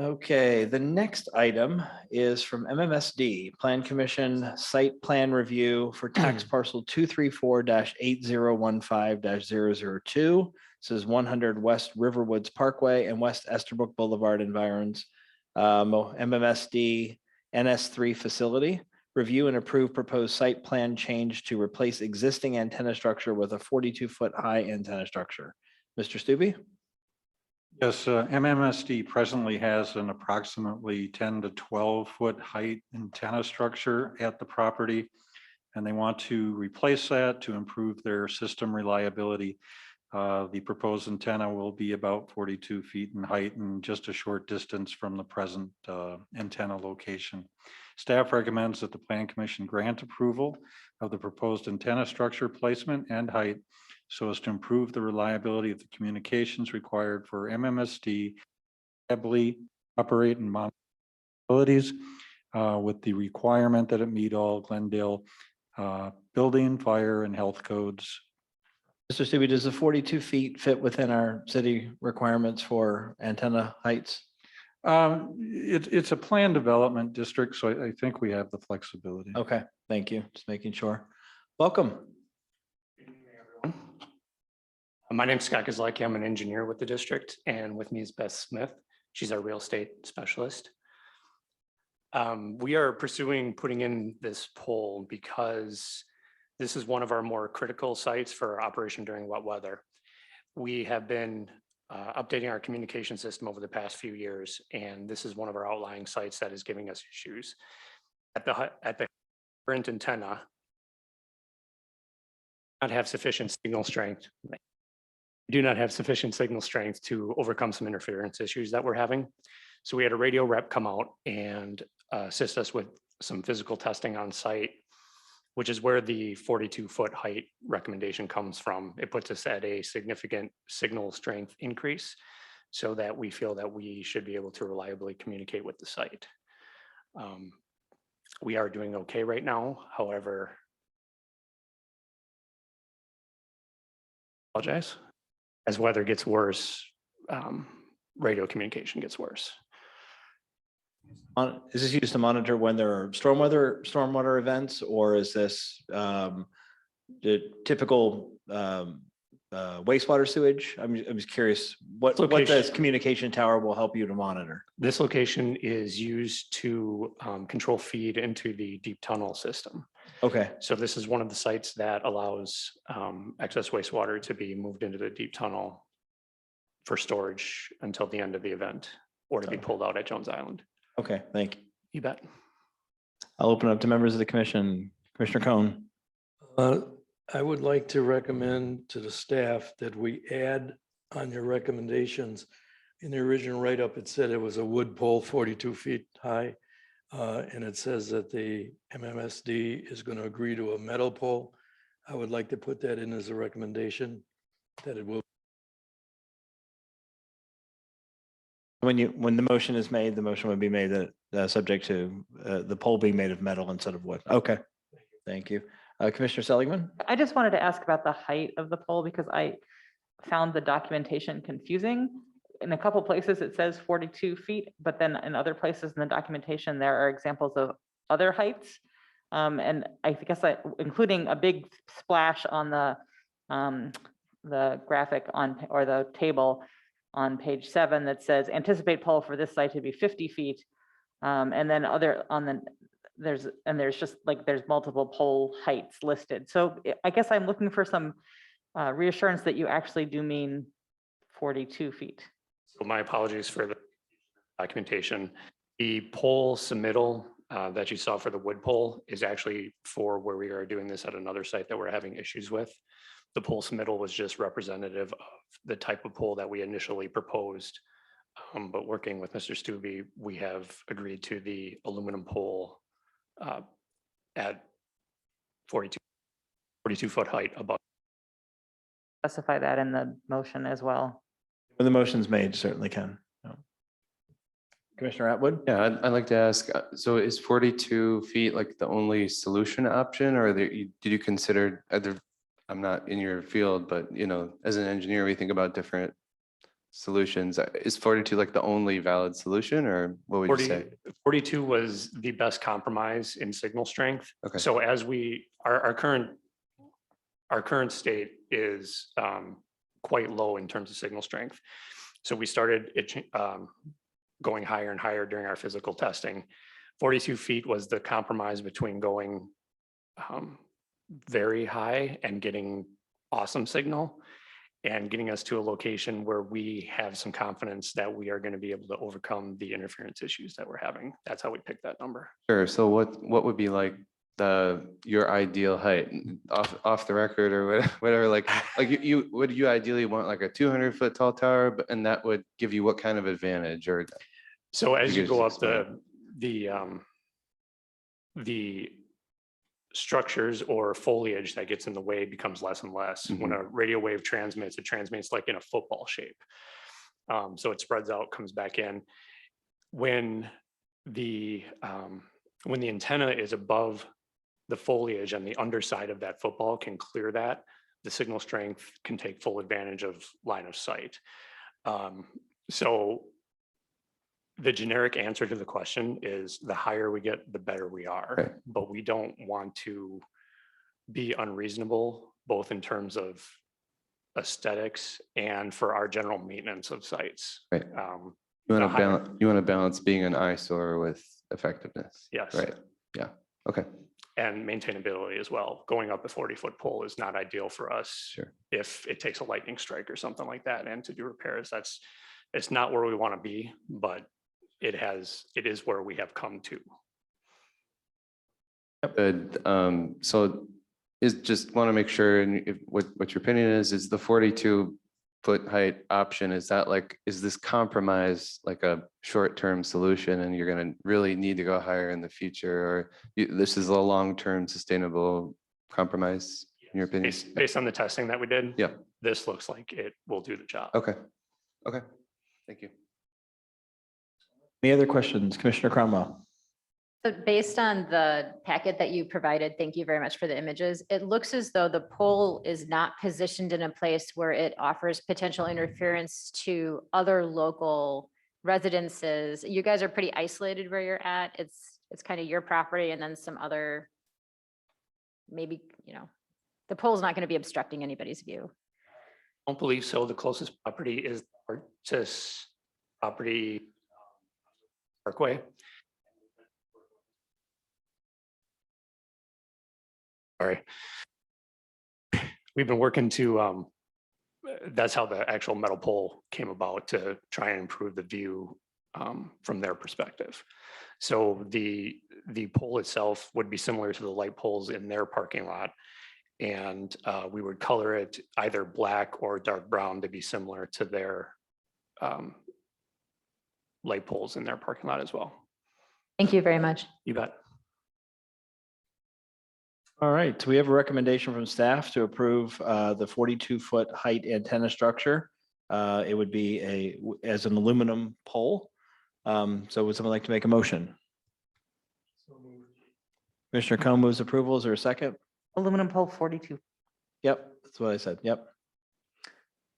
Okay, the next item is from MMSD, Plan Commission Site Plan Review for Tax Parcel 234-8015-002. This is 100 West Riverwoods Parkway and West Esterbrook Boulevard environs. MMSD NS3 facility. Review and approve proposed site plan change to replace existing antenna structure with a 42-foot high antenna structure. Mr. Stubbe? Yes, MMSD presently has an approximately 10 to 12 foot height antenna structure at the property. And they want to replace that to improve their system reliability. The proposed antenna will be about 42 feet in height and just a short distance from the present antenna location. Staff recommends that the Plan Commission grant approval of the proposed antenna structure placement and height so as to improve the reliability of the communications required for MMSD reliably operate and monitor facilities with the requirement that it meet all Glendale building, fire, and health codes. Mr. Stubbe, does the 42 feet fit within our city requirements for antenna heights? It's a planned development district, so I think we have the flexibility. Okay, thank you. Just making sure. Welcome. My name's Scott Kozlowski. I'm an engineer with the district, and with me is Beth Smith. She's our real estate specialist. We are pursuing putting in this pole because this is one of our more critical sites for operation during wet weather. We have been updating our communication system over the past few years, and this is one of our outlying sites that is giving us issues. At the current antenna, not have sufficient signal strength. Do not have sufficient signal strength to overcome some interference issues that we're having. So we had a radio rep come out and assist us with some physical testing on site, which is where the 42-foot height recommendation comes from. It puts us at a significant signal strength increase so that we feel that we should be able to reliably communicate with the site. We are doing okay right now. However, apologize. As weather gets worse, radio communication gets worse. Is this used to monitor when there are stormwater events, or is this the typical wastewater sewage? I'm just curious what this communication tower will help you to monitor. This location is used to control feed into the deep tunnel system. Okay. So this is one of the sites that allows excess wastewater to be moved into the deep tunnel for storage until the end of the event, or to be pulled out at Jones Island. Okay, thank you. You bet. I'll open up to members of the commission. Commissioner Cohn. I would like to recommend to the staff that we add on your recommendations. In the original write-up, it said it was a wood pole 42 feet high. And it says that the MMSD is going to agree to a metal pole. I would like to put that in as a recommendation that it will. When the motion is made, the motion would be made that subject to the pole being made of metal instead of wood. Okay, thank you. Commissioner Seligman? I just wanted to ask about the height of the pole because I found the documentation confusing. In a couple places, it says 42 feet, but then in other places in the documentation, there are examples of other heights. And I guess including a big splash on the graphic or the table on page 7 that says anticipate pole for this site to be 50 feet. And then there's just like there's multiple pole heights listed. So I guess I'm looking for some reassurance that you actually do mean 42 feet. So my apologies for the documentation. The pole submittal that you saw for the wood pole is actually for where we are doing this at another site that we're having issues with. The pole submittal was just representative of the type of pole that we initially proposed. But working with Mr. Stubbe, we have agreed to the aluminum pole at 42 foot height above. Specify that in the motion as well. When the motion's made, certainly can. No. Commissioner Atwood? Yeah, I'd like to ask, so is 42 feet like the only solution option, or did you consider other, I'm not in your field, but as an engineer, we think about different solutions. Is 42 like the only valid solution, or what would you say? 42 was the best compromise in signal strength. Okay. So as our current state is quite low in terms of signal strength. So we started going higher and higher during our physical testing. 42 feet was the compromise between going very high and getting awesome signal, and getting us to a location where we have some confidence that we are going to be able to overcome the interference issues that we're having. That's how we picked that number. Sure. So what would be like your ideal height off the record or whatever, like you would you ideally want like a 200-foot tall tower, and that would give you what kind of advantage? Or so as you could go just up explain. the structures or foliage that gets in the way becomes less and less. When a radio wave transmits, it transmits like in a football shape. So it spreads out, comes back in. When the antenna is above the foliage and the underside of that football can clear that, the signal strength can take full advantage of line of sight. So the generic answer to the question is the higher we get, the better we are. Right. But we don't want to be unreasonable, both in terms of aesthetics and for our general maintenance of sites. Right. You want to balance being an eyesore with effectiveness. Yes. Right. Yeah. Okay. And maintainability as well. Going up a 40-foot pole is not ideal for us. Sure. If it takes a lightning strike or something like that, and to do repairs, it's not where we want to be, but it is where we have come to. Good. So just want to make sure, and what your opinion is the 42-foot height option, is this compromise like a short-term solution and you're going to really need to go higher in the future, or this is a long-term sustainable compromise in your opinion? Based on the testing that we did, yeah, this looks like it will do the job. Okay. Okay. Thank you. Any other questions? Commissioner Cromwell. So based on the packet that you provided, thank you very much for the images. It looks as though the pole is not positioned in a place where it offers potential interference to other local residences. You guys are pretty isolated where you're at. It's kind of your property and then some other, maybe, the pole's not going to be obstructing anybody's view. I don't believe so. The closest property is Artis property Parkway. Sorry. We've been working to, that's how the actual metal pole came about, to try and improve the view from their perspective. So the pole itself would be similar to the light poles in their parking lot. And we would color it either black or dark brown to be similar to their light poles in their parking lot as well. Thank you very much. You bet. All right, so we have a recommendation from staff to approve the 42-foot height antenna structure. It would be as an aluminum pole. So would someone like to make a motion? Commissioner Coe moves approval. Is there a second? Aluminum pole 42. Yep, that's what I said. Yep.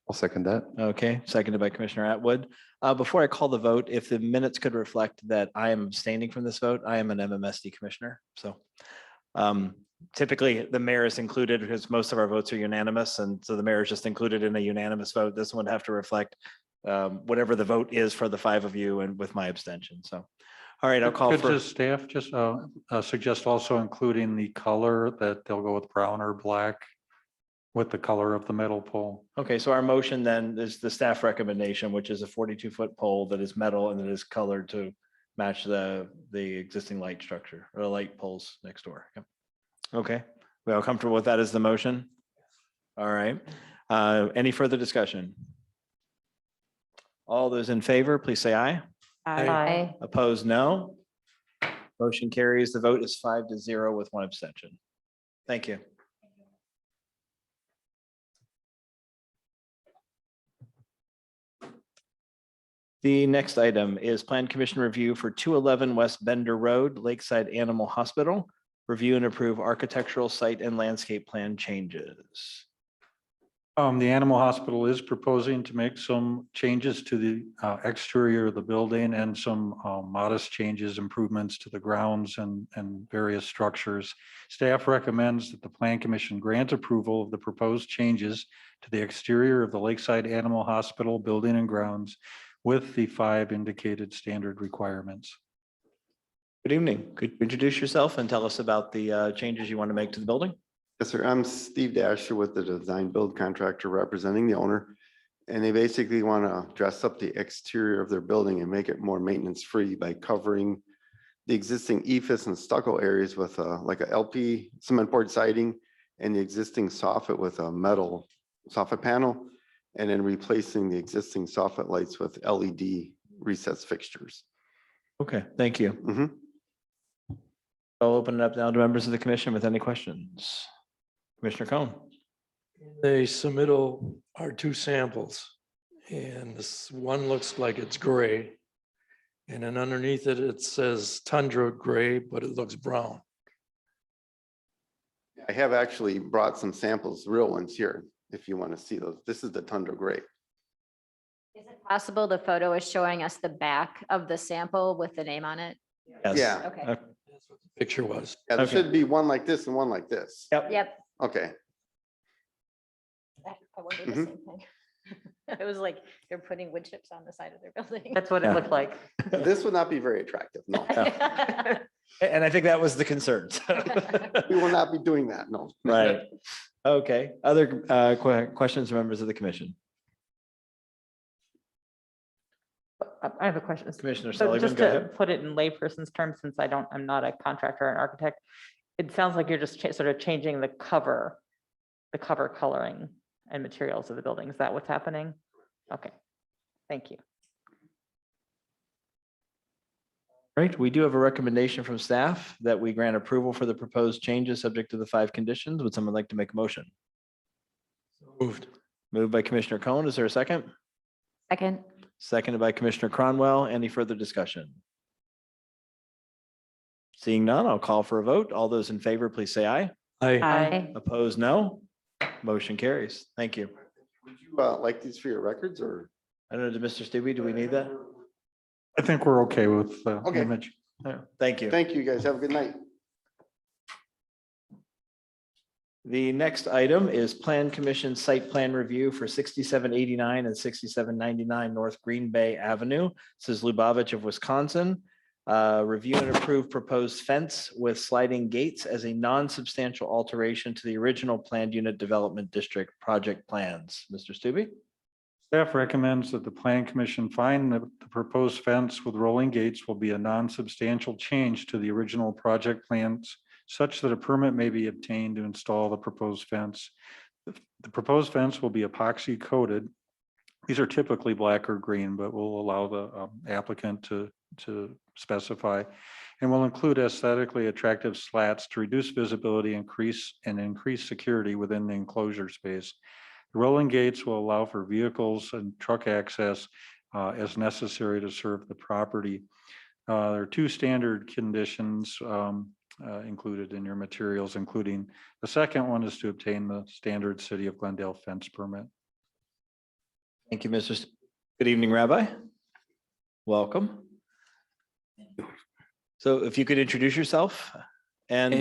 I'll second that. Okay, seconded by Commissioner Atwood. Before I call the vote, if the minutes could reflect that I am abstaining from this vote, I am an MMSD commissioner. So typically the mayor is included because most of our votes are unanimous. And so the mayor is just included in a unanimous vote. This one would have to reflect whatever the vote is for the five of you and with my abstention. So, all right, I'll call Could for. just staff just suggest also including the color, that they'll go with brown or black with the color of the metal pole. Okay, so our motion then is the staff recommendation, which is a 42-foot pole that is metal and that is colored to match the existing light structure or the light poles next door. Yep. Okay, we all comfortable with that as the motion? All right. Any further discussion? All those in favor, please say aye. Aye. Opposed, no. Motion carries. The vote is 5-0 with one abstention. Thank you. The next item is Plan Commission review for 211 West Bender Road, Lakeside Animal Hospital. Review and approve architectural site and landscape plan changes. The animal hospital is proposing to make some changes to the exterior of the building and some modest changes, improvements to the grounds and various structures. Staff recommends that the Plan Commission grant approval of the proposed changes to the exterior of the Lakeside Animal Hospital building and grounds with the 5 indicated standard requirements. Good evening. Could you introduce yourself and tell us about the changes you want to make to the building? Yes, sir. I'm Steve Dasher with the design build contractor representing the owner. And they basically want to dress up the exterior of their building and make it more maintenance free by covering the existing EIFS and stucco areas with like a LP cement board siding and the existing soffit with a metal soffit panel, and then replacing the existing soffit lights with LED recessed fixtures. Okay, thank you. I'll open it up now to members of the commission with any questions. Commissioner Cohn. The submittal are 2 samples, and this one looks like it's gray. And then underneath it, it says tundra gray, but it looks brown. I have actually brought some samples, real ones here, if you want to see those. This is the tundra gray. Is it possible the photo is showing us the back of the sample with the name on it? Yes. Yeah. Okay. That's what the picture was. Yeah, there Okay. should be one like this and one like this. Yep. Okay. I wondered the Mhm. same thing. It was like they're putting wood chips on the side of their building. That's what it Yeah. looked like. This would not be very attractive. No, And I think that was the concern. we will not be doing that. No. Right. Okay. Other questions from members of the commission? I have a question. Commissioner So Sullivan, just go to ahead. put it in layperson's terms, since I'm not a contractor or an architect, it sounds like you're just sort of changing the cover coloring and materials of the building. Is that what's happening? Okay, thank you. Right, we do have a recommendation from staff that we grant approval for the proposed changes subject to the 5 conditions. Would someone like to make a motion? Moved. Moved by Commissioner Cohen. Is there a second? Second. Seconded by Commissioner Cronwell. Any further discussion? Seeing none, I'll call for a vote. All those in favor, please say aye. Aye. Opposed, no. Motion carries. Thank you. Would you like these for your records or? I don't know, Mr. Stubbe, do we need that? I think we're okay with the Okay. image. Thank you. Thank you, guys. Have a good night. The next item is Plan Commission Site Plan Review for 6789 and 6799 North Green Bay Avenue. This is Lubavitch of Wisconsin. Review and approve proposed fence with sliding gates as a non-substantial alteration to the original planned unit development district project plans. Mr. Stubbe? Staff recommends that the Plan Commission find that the proposed fence with rolling gates will be a non-substantial change to the original project plans, such that a permit may be obtained to install the proposed fence. The proposed fence will be epoxy coated. These are typically black or green, but will allow the applicant to specify, and will include aesthetically attractive slats to reduce visibility, increase security within the enclosure space. The rolling gates will allow for vehicles and truck access as necessary to serve the property. There are 2 standard conditions included in your materials, including the second one is to obtain the standard City of Glendale fence permit. Thank you, Mr. Good evening, Rabbi. Welcome. So if you could introduce yourself and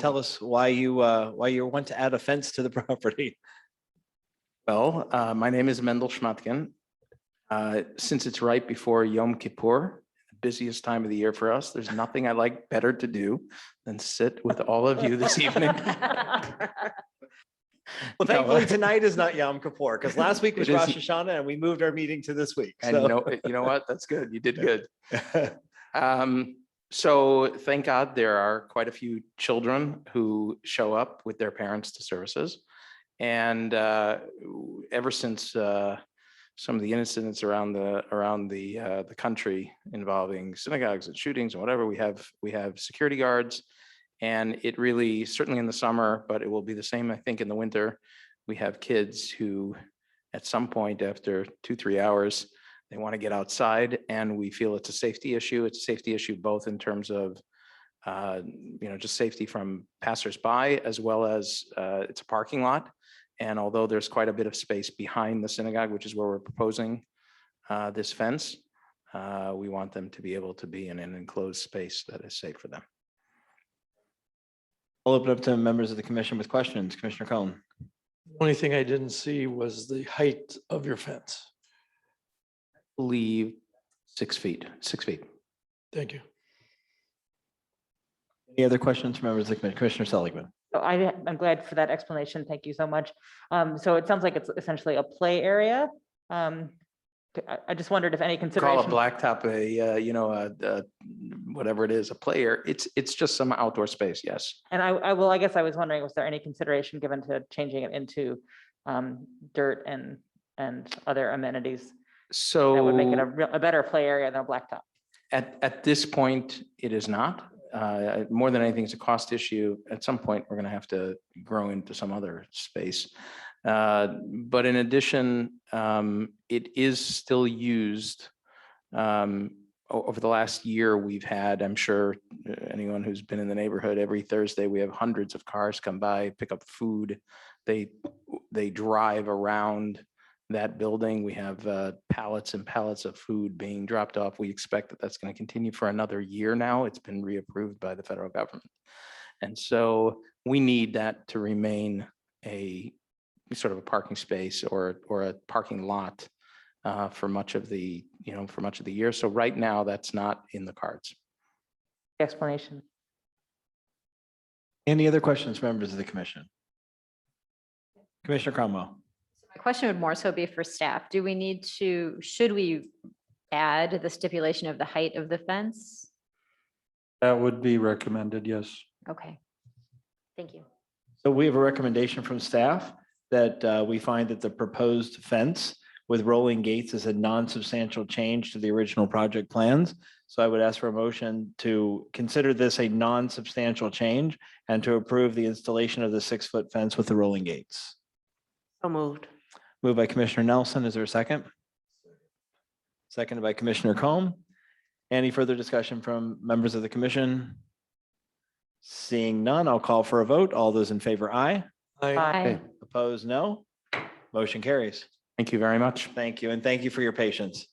tell us why you want to add a fence to the property. Well, my name is Mendel Schmatkin. Since it's right before Yom Kippur, the busiest time of the year for us, there's nothing I like better to do than sit with all of you this evening. Well, thankfully tonight is not Yom Kippur because last week was It is- Rosh Hashanah and we moved our meeting to this week. And So you know what? That's good. You did good. So thank God there are quite a few children who show up with their parents to services. And ever since some of the incidents around the country involving synagogues and shootings and whatever, we have security guards. And it really, certainly in the summer, but it will be the same, I think, in the winter. We have kids who, at some point after 2-3 hours, they want to get outside, and we feel it's a safety issue. It's a safety issue both in terms of, just safety from passersby, as well as it's a parking lot. And although there's quite a bit of space behind the synagogue, which is where we're proposing this fence, we want them to be able to be in an enclosed space that is safe for them. I'll open up to members of the commission with questions. Commissioner Cohen. Only thing I didn't see was the height of your fence. Believe 6 feet, 6 feet. Thank you. Any other questions from members of the commission? Commissioner Seligman. So I'm glad for that explanation. Thank you so much. So it sounds like it's essentially a play area. I just wondered if any Call a consideration. blacktop whatever it is, a player. It's just some outdoor space, yes. And I guess I was wondering, was there any consideration given to changing it into dirt and other amenities? So That would make it a better play area than a blacktop. At this point, it is not. More than anything, it's a cost issue. At some point, we're going to have to grow into some other space. But in addition, it is still used. Over the last year, we've had, I'm sure anyone who's been in the neighborhood, every Thursday, we have hundreds of cars come by, pick up food. They drive around that building. We have pallets and pallets of food being dropped off. We expect that that's going to continue for another year now. It's been reapproved by the federal government. And so we need that to remain a sort of a parking space or a parking lot for much of the year. So right now, that's not in the cards. Explanation. Any other questions, members of the commission? Commissioner Cromwell. My question would more so be for staff. Should we add the stipulation of the height of the fence? That would be recommended, yes. Okay. Thank you. So we have a recommendation from staff that we find that the proposed fence with rolling gates is a non-substantial change to the original project plans. So I would ask for a motion to consider this a non-substantial change and to approve the installation of the 6-foot fence with the rolling gates. So moved. Moved by Commissioner Nelson. Is there a second? Seconded by Commissioner Combe. Any further discussion from members of the commission? Seeing none, I'll call for a vote. All those in favor, aye. Aye. Opposed, no. Motion carries. Thank you very much. Thank you, and thank you for your patience.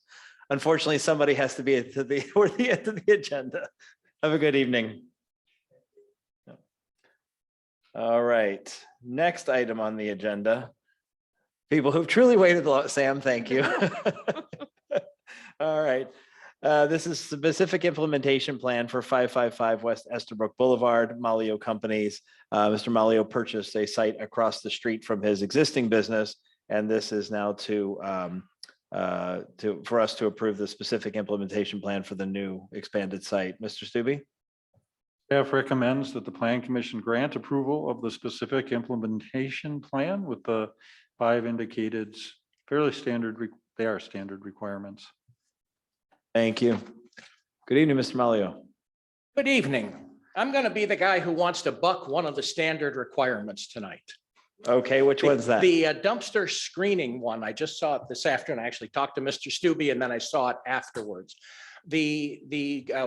Unfortunately, somebody has to be at toward the end of the agenda. Have a good evening. All right, next item on the agenda. People who've truly waited a lot, Sam, thank you. All right. This is specific implementation plan for 555 West Estabrook Boulevard, Malio Companies. Mr. Malio purchased a site across the street from his existing business, and this is now for us to approve the specific implementation plan for the new expanded site. Mr. Stubbe? Staff recommends that the Plan Commission grant approval of the specific implementation plan with the 5 indicated fairly standard, they are standard requirements. Thank you. Good evening, Mr. Malio. Good evening. I'm going to be the guy who wants to buck one of the standard requirements tonight. Okay, which one's that? The dumpster screening one. I just saw it this afternoon. I actually talked to Mr. Stubbe and then I saw it afterwards. The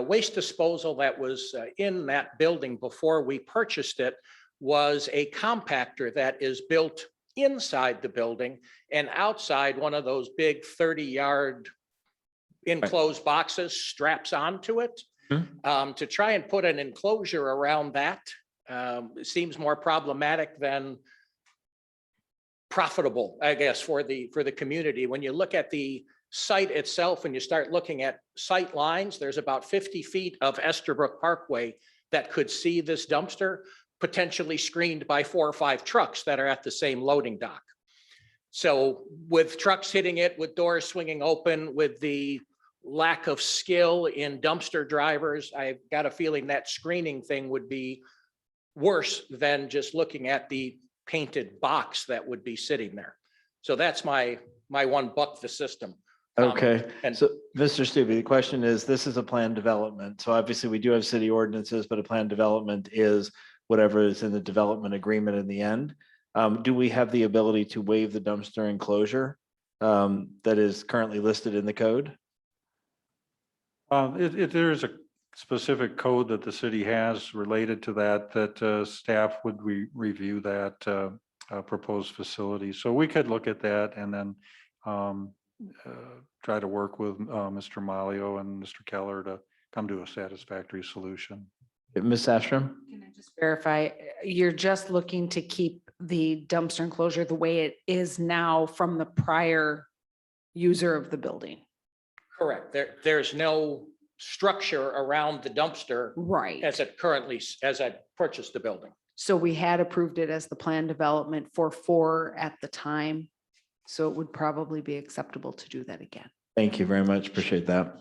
waste disposal that was in that building before we purchased it was a compactor that is built inside the building and outside one of those big 30-yard enclosed boxes straps onto it. To try and put an enclosure around that seems more problematic than profitable, I guess, for the community. When you look at the site itself and you start looking at sight lines, there's about 50 feet of Estabrook Parkway that could see this dumpster potentially screened by 4 or 5 trucks that are at the same loading dock. So with trucks hitting it, with doors swinging open, with the lack of skill in dumpster drivers, I've got a feeling that screening thing would be worse than just looking at the painted box that would be sitting there. So that's my one buck the system. Okay, and- so Mr. Stubbe, the question is, this is a planned development. So obviously we do have city ordinances, but a planned development is whatever is in the development agreement in the end. Do we have the ability to waive the dumpster enclosure that is currently listed in the code? There is a specific code that the city has related to that staff would review that proposed facility. So we could look at that and then try to work with Mr. Malio and Mr. Keller to come to a satisfactory solution. Ms. Sastrom? Can I just verify, you're just looking to keep the dumpster enclosure the way it is now from the prior user of the building? Correct. There's no structure around the dumpster Right. as I purchased the building. So we had approved it as the plan development for 4 at the time. So it would probably be acceptable to do that again. Thank you very much. Appreciate that.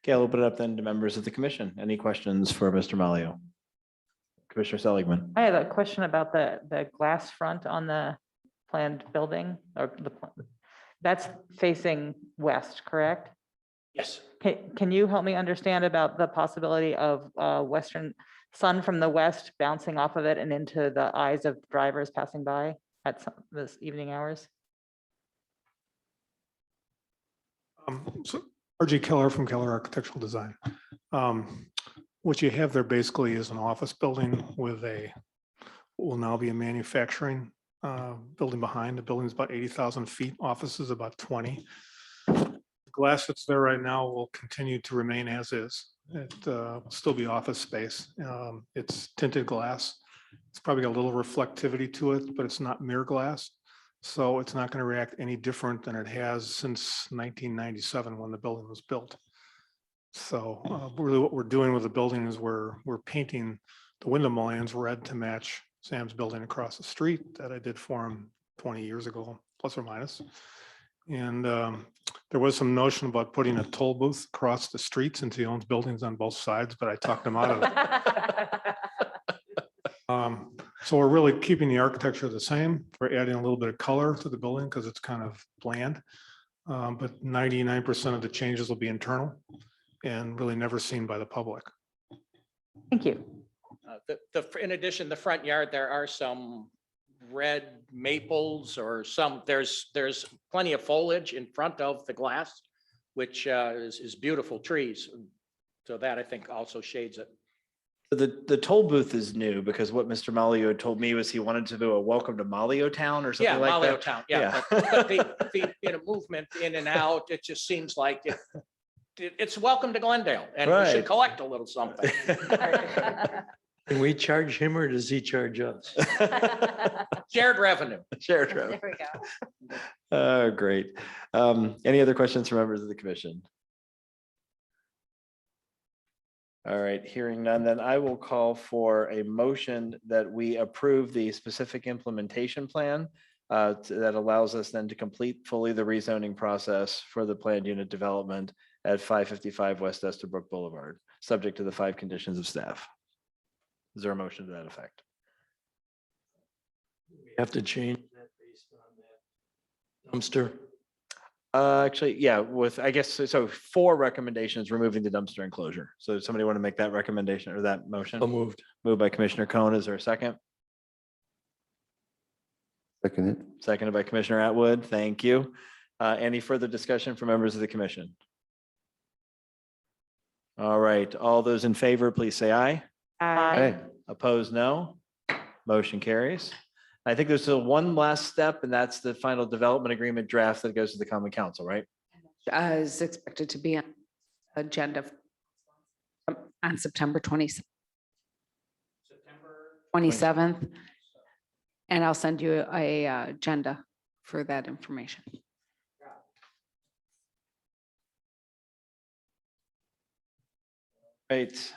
Okay, I'll open it up then to members of the commission. Any questions for Mr. Malio? Commissioner Seligman. I have a question about the glass front on the planned building or that's facing west, correct? Yes. Can you help me understand about the possibility of western sun from the west bouncing off of it and into the eyes of drivers passing by at this evening hours? So RG Keller from Keller Architectural Design. What you have there basically is an office building with what will now be a manufacturing building behind. The building is about 80,000 feet, office is about 20. The glass that's there right now will continue to remain as is. It will still be office space. It's tinted glass. It's probably got a little reflectivity to it, but it's not mirror glass. So it's not going to react any different than it has since 1997 when the building was built. So really what we're doing with the building is we're painting the window mullions red to match Sam's building across the street that I did for him 20 years ago, plus or minus. And there was some notion about putting a toll booth across the street since he owns buildings on both sides, but I talked him out of it. So we're really keeping the architecture the same. We're adding a little bit of color to the building because it's kind of bland. But 99% of the changes will be internal and really never seen by the public. Thank you. In addition, the front yard, there are some red maples or there's plenty of foliage in front of the glass, which is beautiful trees. So that I think also shades it. The toll booth is new because what Mr. Malio told me was he wanted to do a welcome to Malio Town or something like Malio that. Town, yeah. But the movement in and out, it just seems like it's welcome to Glendale and we should Right. collect a little something. Can we charge him or does he charge us? Shared revenue. Shared revenue. There we go. Oh, great. Any other questions from members of the commission? All right, hearing none, then I will call for a motion that we approve the specific implementation plan that allows us then to complete fully the rezoning process for the planned unit development at 555 West Estabrook Boulevard, subject to the 5 conditions of staff. Is there a motion to that effect? We have to change that based on that dumpster. Actually, yeah, I guess, so 4 recommendations, removing the dumpster enclosure. So somebody want to make that recommendation or that motion? So moved. Moved by Commissioner Cohen. Is there a second? Seconded. Seconded by Commissioner Atwood. Thank you. Any further discussion from members of the commission? All right, all those in favor, please say aye. Aye. Opposed, no. Motion carries. I think there's one last step, and that's the final development agreement draft that goes to the common council, right? Is expected to be on agenda on September 27th. And I'll send you a agenda for that information. Great.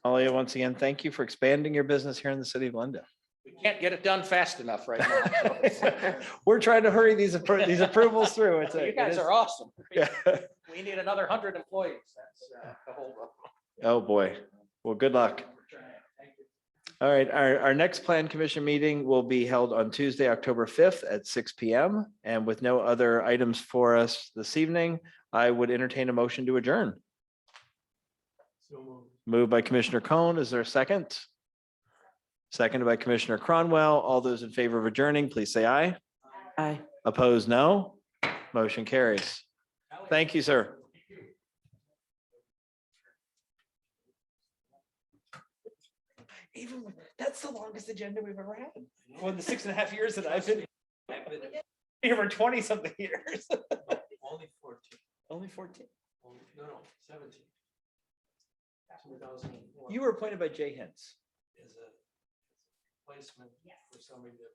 Alia, once again, thank you for expanding your business here in the city of Glendale. We can't get it done fast enough right now. We're trying to hurry these approvals through. You guys are awesome. We need another 100 employees. That's the whole. Oh, boy. Well, good luck. All right, our next plan commission meeting will be held on Tuesday, October 5th at 6 p.m. And with no other items for us this evening, I would entertain a motion to adjourn. Moved by Commissioner Cohen. Is there a second? Seconded by Commissioner Cronwell. All those in favor of adjourning, please say aye. Aye. Opposed, no. Motion carries. Thank you, sir. Even That's the longest agenda we've ever had. Well, the 6.5 years that I've been here for 20 something years. Only 14. Only 14. No, 17. 2001. You were appointed by Jay Hintz. As a placement for somebody that